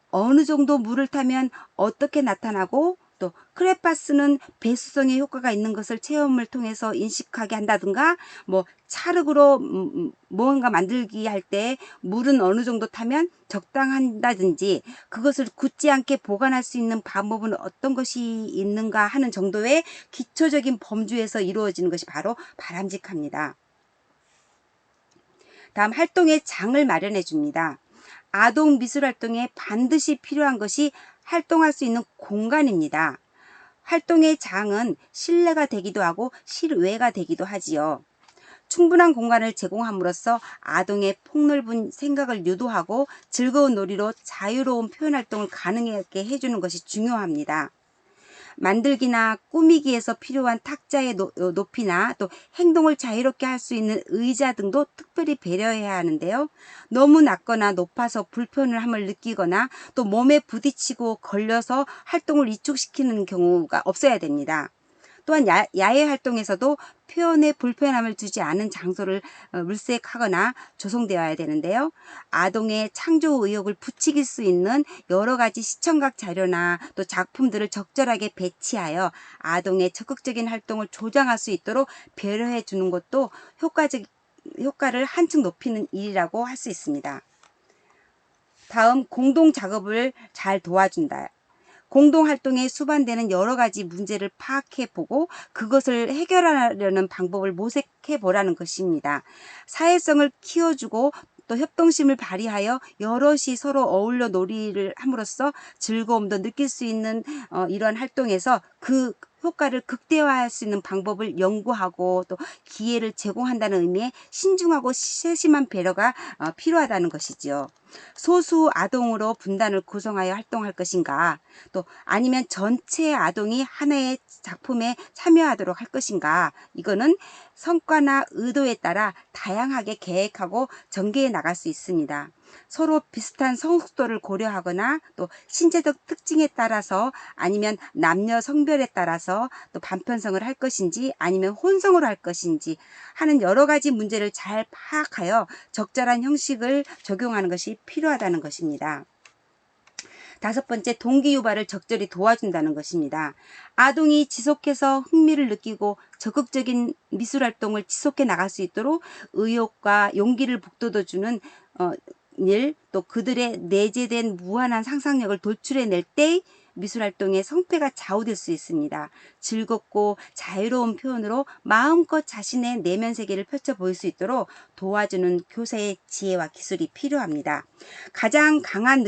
어느 정도 물을 타면 어떻게 나타나고 또 크레파스는 배수성에 효과가 있는 것을 체험을 통해서 인식하게 한다든가 찰흙으로 무언가 만들기 할 때 물은 어느 정도 타면 적당한다든지 그것을 굳지 않게 보관할 수 있는 방법은 어떤 것이 있는가 하는 정도의 기초적인 범주에서 이루어지는 것이 바로 바람직합니다. 다음, 활동의 장을 마련해 줍니다. 아동 미술활동에 반드시 필요한 것이 활동할 수 있는 공간입니다. 활동의 장은 실내가 되기도 하고 실외가 되기도 하지요. 충분한 공간을 제공함으로써 아동의 폭넓은 생각을 유도하고 즐거운 놀이로 자유로운 표현활동을 가능하게 해주는 것이 중요합니다. 만들기나 꾸미기에서 필요한 탁자의 높이나 또 행동을 자유롭게 할 수 있는 의자 등도 특별히 배려해야 하는데요. 너무 낮거나 높아서 불편함을 느끼거나 또 몸에 부딪히고 걸려서 활동을 위축시키는 경우가 없어야 됩니다. 또한 야외 활동에서도 표현에 불편함을 주지 않은 장소를 물색하거나 조성되어야 되는데요. 아동의 창조 의욕을 부추길 수 있는 여러 가지 시청각 자료나 또 작품들을 적절하게 배치하여 아동의 적극적인 활동을 조장할 수 있도록 배려해 주는 것도 효과를 한층 높이는 일이라고 할 수 있습니다. 다음, 공동 작업을 잘 도와준다. 공동활동에 수반되는 여러 가지 문제를 파악해보고 그것을 해결하려는 방법을 모색해보라는 것입니다. 사회성을 키워주고 또 협동심을 발휘하여 여럿이 서로 어울려 놀이를 함으로써 즐거움도 느낄 수 있는 이러한 활동에서 그 효과를 극대화할 수 있는 방법을 연구하고 또 기회를 제공한다는 의미의 신중하고 세심한 배려가 필요하다는 것이지요. 소수 아동으로 분단을 구성하여 활동할 것인가, 또 아니면 전체 아동이 하나의 작품에 참여하도록 할 것인가, 이거는 성과나 의도에 따라 다양하게 계획하고 전개해 나갈 수 있습니다. 서로 비슷한 성숙도를 고려하거나 또 신체적 특징에 따라서 아니면 남녀 성별에 따라서 또 반편성을 할 것인지 아니면 혼성으로 할 것인지 하는 여러 가지 문제를 잘 파악하여 적절한 형식을 적용하는 것이 필요하다는 것입니다. 다섯 번째, 동기 유발을 적절히 도와준다는 것입니다. 아동이 지속해서 흥미를 느끼고 적극적인 미술 활동을 지속해 나갈 수 있도록 의욕과 용기를 북돋워주는 일, 또 그들의 내재된 무한한 상상력을 돌출해낼 때 미술활동의 성패가 좌우될 수 있습니다. 즐겁고 자유로운 표현으로 마음껏 자신의 내면 세계를 펼쳐 보일 수 있도록 도와주는 교사의 지혜와 기술이 필요합니다. 가장 강한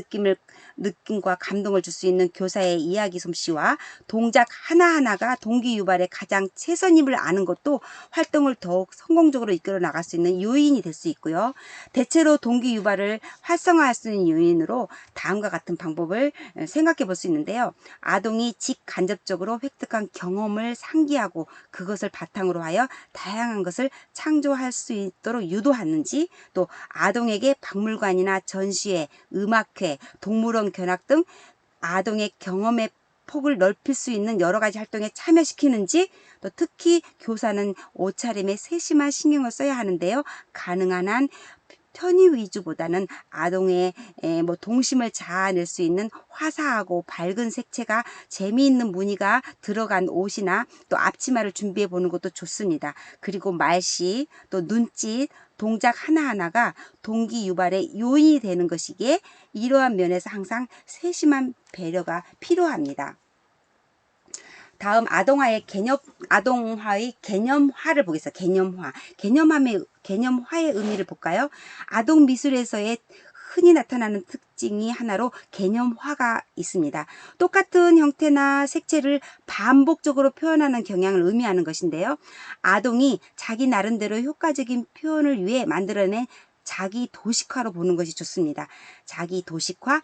느낌과 감동을 줄 수 있는 교사의 이야기 솜씨와 동작 하나하나가 동기 유발의 가장 최선임을 아는 것도 활동을 더욱 성공적으로 이끌어 나갈 수 있는 요인이 될 수 있고요. 대체로 동기 유발을 활성화할 수 있는 요인으로 다음과 같은 방법을 생각해 볼 수 있는데요. 아동이 직간접적으로 획득한 경험을 상기하고 그것을 바탕으로 하여 다양한 것을 창조할 수 있도록 유도하는지, 또 아동에게 박물관이나 전시회, 음악회, 동물원 견학 등 아동의 경험의 폭을 넓힐 수 있는 여러 가지 활동에 참여시키는지, 또 특히 교사는 옷차림에 세심한 신경을 써야 하는데요. 가능한 한 편의 위주보다는 아동의 동심을 자아낼 수 있는 화사하고 밝은 색채가 재미있는 무늬가 들어간 옷이나 또 앞치마를 준비해 보는 것도 좋습니다. 그리고 말씨, 또 눈짓, 동작 하나하나가 동기 유발의 요인이 되는 것이기에 이러한 면에서 항상 세심한 배려가 필요합니다. 다음, 아동화의 개념화를 보겠습니다. 개념화의 의미를 볼까요? 아동 미술에서의 흔히 나타나는 특징이 하나로 개념화가 있습니다. 똑같은 형태나 색채를 반복적으로 표현하는 경향을 의미하는 것인데요. 아동이 자기 나름대로 효과적인 표현을 위해 만들어낸 자기 도식화로 보는 것이 좋습니다. 자기 도식화,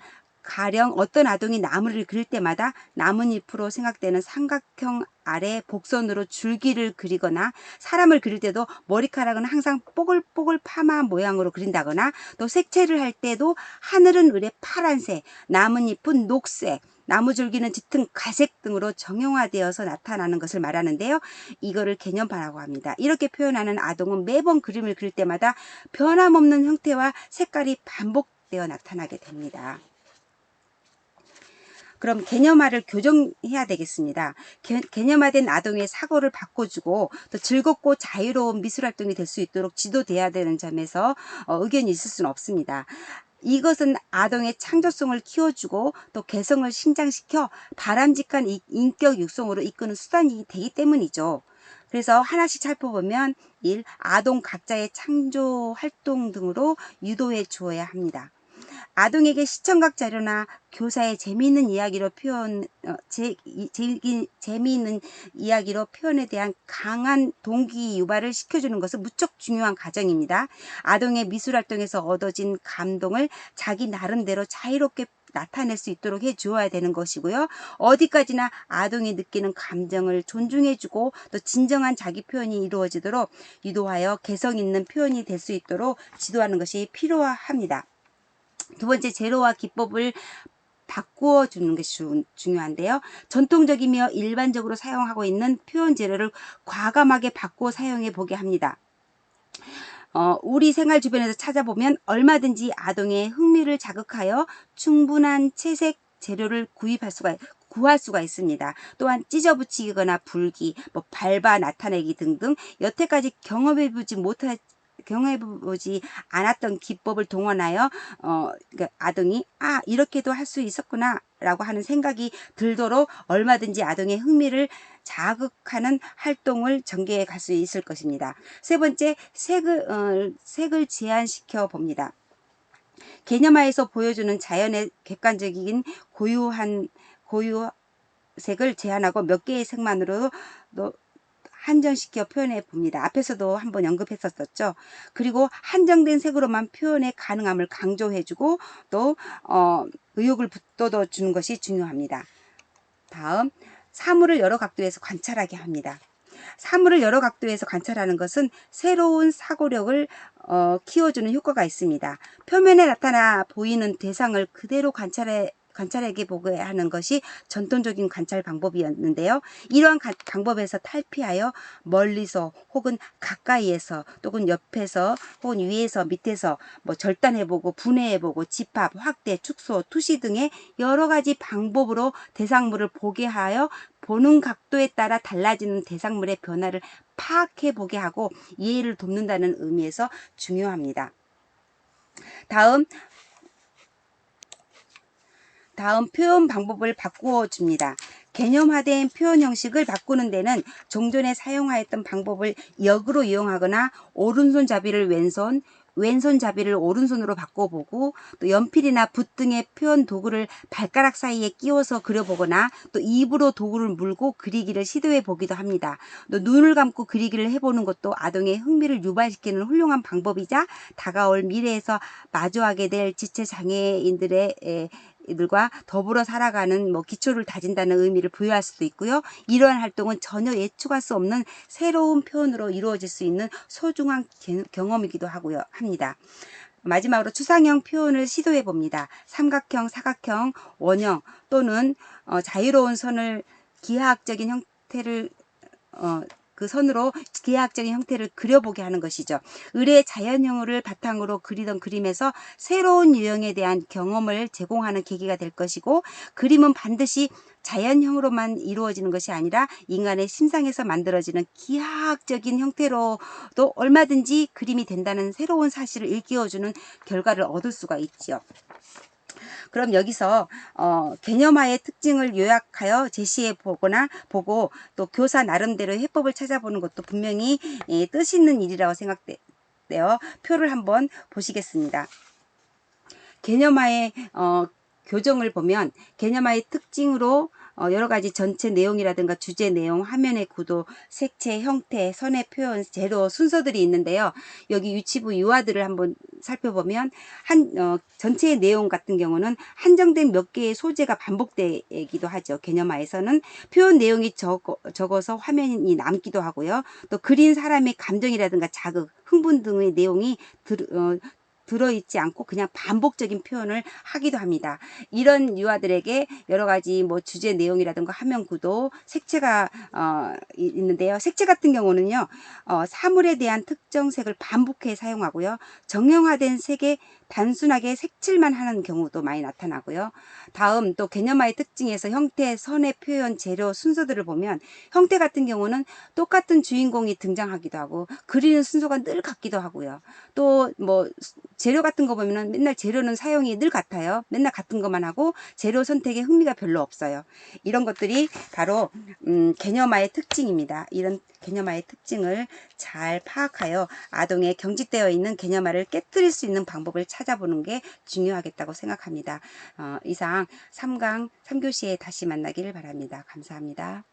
가령 어떤 아동이 나무를 그릴 때마다 나뭇잎으로 생각되는 삼각형 아래 복선으로 줄기를 그리거나, 사람을 그릴 때도 머리카락은 항상 뽀글뽀글 파마 모양으로 그린다거나, 또 색채를 할 때도 하늘은 의뢰 파란색, 나뭇잎은 녹색, 나무줄기는 짙은 갈색 등으로 정형화되어서 나타나는 것을 말하는데요. 이거를 개념화라고 합니다. 이렇게 표현하는 아동은 매번 그림을 그릴 때마다 변함없는 형태와 색깔이 반복되어 나타나게 됩니다. 그럼 개념화를 교정해야 되겠습니다. 개념화된 아동의 사고를 바꿔주고 또 즐겁고 자유로운 미술활동이 될 수 있도록 지도돼야 되는 점에서 의견이 있을 수는 없습니다. 이것은 아동의 창조성을 키워주고 또 개성을 신장시켜 바람직한 인격 육성으로 이끄는 수단이 되기 때문이죠. 그래서 하나씩 살펴보면 1. 아동 각자의 창조 활동 등으로 유도해 주어야 합니다. 아동에게 시청각 자료나 교사의 재미있는 이야기로 재미있는 이야기로 표현에 대한 강한 동기 유발을 시켜주는 것은 무척 중요한 과정입니다. 아동의 미술활동에서 얻어진 감동을 자기 나름대로 자유롭게 나타낼 수 있도록 해주어야 되는 것이고요. 어디까지나 아동이 느끼는 감정을 존중해주고 또 진정한 자기 표현이 이루어지도록 유도하여 개성 있는 표현이 될 수 있도록 지도하는 것이 필요합니다. 두 번째, 재료와 기법을 바꾸어 주는 것이 중요한데요. 전통적이며 일반적으로 사용하고 있는 표현 재료를 과감하게 바꾸어 사용해 보게 합니다. 우리 생활 주변에서 찾아보면 얼마든지 아동의 흥미를 자극하여 충분한 채색 재료를 구할 수가 있습니다. 또한 찢어 붙이거나 불기, 밟아 나타내기 등등 여태까지 경험해보지 않았던 기법을 동원하여 그러니까 아동이 이렇게도 할 수 있었구나 라고 하는 생각이 들도록 얼마든지 아동의 흥미를 자극하는 활동을 전개해 갈 수 있을 것입니다. 세 번째, 색을 제한시켜 봅니다. 개념화에서 보여주는 자연의 객관적인 고유색을 제한하고 몇 개의 색만으로 한정시켜 표현해 봅니다. 앞에서도 한번 언급했었죠. 그리고 한정된 색으로만 표현의 가능함을 강조해주고 또 의욕을 북돋워 주는 것이 중요합니다. 다음, 사물을 여러 각도에서 관찰하게 합니다. 사물을 여러 각도에서 관찰하는 것은 새로운 사고력을 키워주는 효과가 있습니다. 표면에 나타나 보이는 대상을 그대로 관찰해 보게 하는 것이 전통적인 관찰 방법이었는데요. 이러한 방법에서 탈피하여 멀리서 혹은 가까이에서 또는 옆에서 혹은 위에서 밑에서 절단해보고 분해해보고 집합, 확대, 축소, 투시 등의 여러 가지 방법으로 대상물을 보게 하여 보는 각도에 따라 달라지는 대상물의 변화를 파악해 보게 하고 이해를 돕는다는 의미에서 중요합니다. 다음 표현 방법을 바꾸어 줍니다. 개념화된 표현 형식을 바꾸는 데는 종전에 사용하였던 방법을 역으로 이용하거나 오른손잡이를 왼손잡이를 오른손으로 바꿔보고 또 연필이나 붓 등의 표현 도구를 발가락 사이에 끼워서 그려보거나 또 입으로 도구를 물고 그리기를 시도해 보기도 합니다. 또 눈을 감고 그리기를 해보는 것도 아동의 흥미를 유발시키는 훌륭한 방법이자 다가올 미래에서 마주하게 될 지체장애인들과 더불어 살아가는 기초를 다진다는 의미를 부여할 수도 있고요. 이러한 활동은 전혀 예측할 수 없는 새로운 표현으로 이루어질 수 있는 소중한 경험이기도 합니다. 마지막으로 추상형 표현을 시도해 봅니다. 삼각형, 사각형, 원형 또는 자유로운 선을 기하학적인 형태를 그 선으로 기하학적인 형태를 그려보게 하는 것이죠. 의뢰의 자연형을 바탕으로 그리던 그림에서 새로운 유형에 대한 경험을 제공하는 계기가 될 것이고 그림은 반드시 자연형으로만 이루어지는 것이 아니라 인간의 심상에서 만들어지는 기하학적인 형태로도 얼마든지 그림이 된다는 새로운 사실을 일깨워주는 결과를 얻을 수가 있지요. 그럼 여기서 개념화의 특징을 요약하여 제시해 보고 또 교사 나름대로 해법을 찾아보는 것도 분명히 뜻 있는 일이라고 생각돼요. 표를 한번 보시겠습니다. 개념화의 교정을 보면 개념화의 특징으로 여러 가지 전체 내용이라든가 주제 내용, 화면의 구도, 색채, 형태, 선의 표현, 재료, 순서들이 있는데요. 여기 유치부 유아들을 한번 살펴보면 전체의 내용 같은 경우는 한정된 몇 개의 소재가 반복되기도 하죠. 개념화에서는 표현 내용이 적어서 화면이 남기도 하고요. 또 그린 사람의 감정이라든가 자극, 흥분 등의 내용이 들어있지 않고 그냥 반복적인 표현을 하기도 합니다. 이런 유아들에게 여러 가지 주제 내용이라든가 화면 구도, 색채가 있는데요. 색채 같은 경우는요, 사물에 대한 특정 색을 반복해 사용하고요. 정형화된 색에 단순하게 색칠만 하는 경우도 많이 나타나고요. 다음 또 개념화의 특징에서 형태, 선의 표현, 재료, 순서들을 보면 형태 같은 경우는 똑같은 주인공이 등장하기도 하고 그리는 순서가 늘 같기도 하고요. 또 재료 같은 거 보면은 맨날 재료는 사용이 늘 같아요. 맨날 같은 것만 하고 재료 선택에 흥미가 별로 없어요. 이런 것들이 바로 개념화의 특징입니다. 이런 개념화의 특징을 잘 파악하여 아동의 경직되어 있는 개념화를 깨뜨릴 수 있는 방법을 찾아보는 게 중요하겠다고 생각합니다. 이상 3교시에 다시 만나기를 바랍니다. 감사합니다.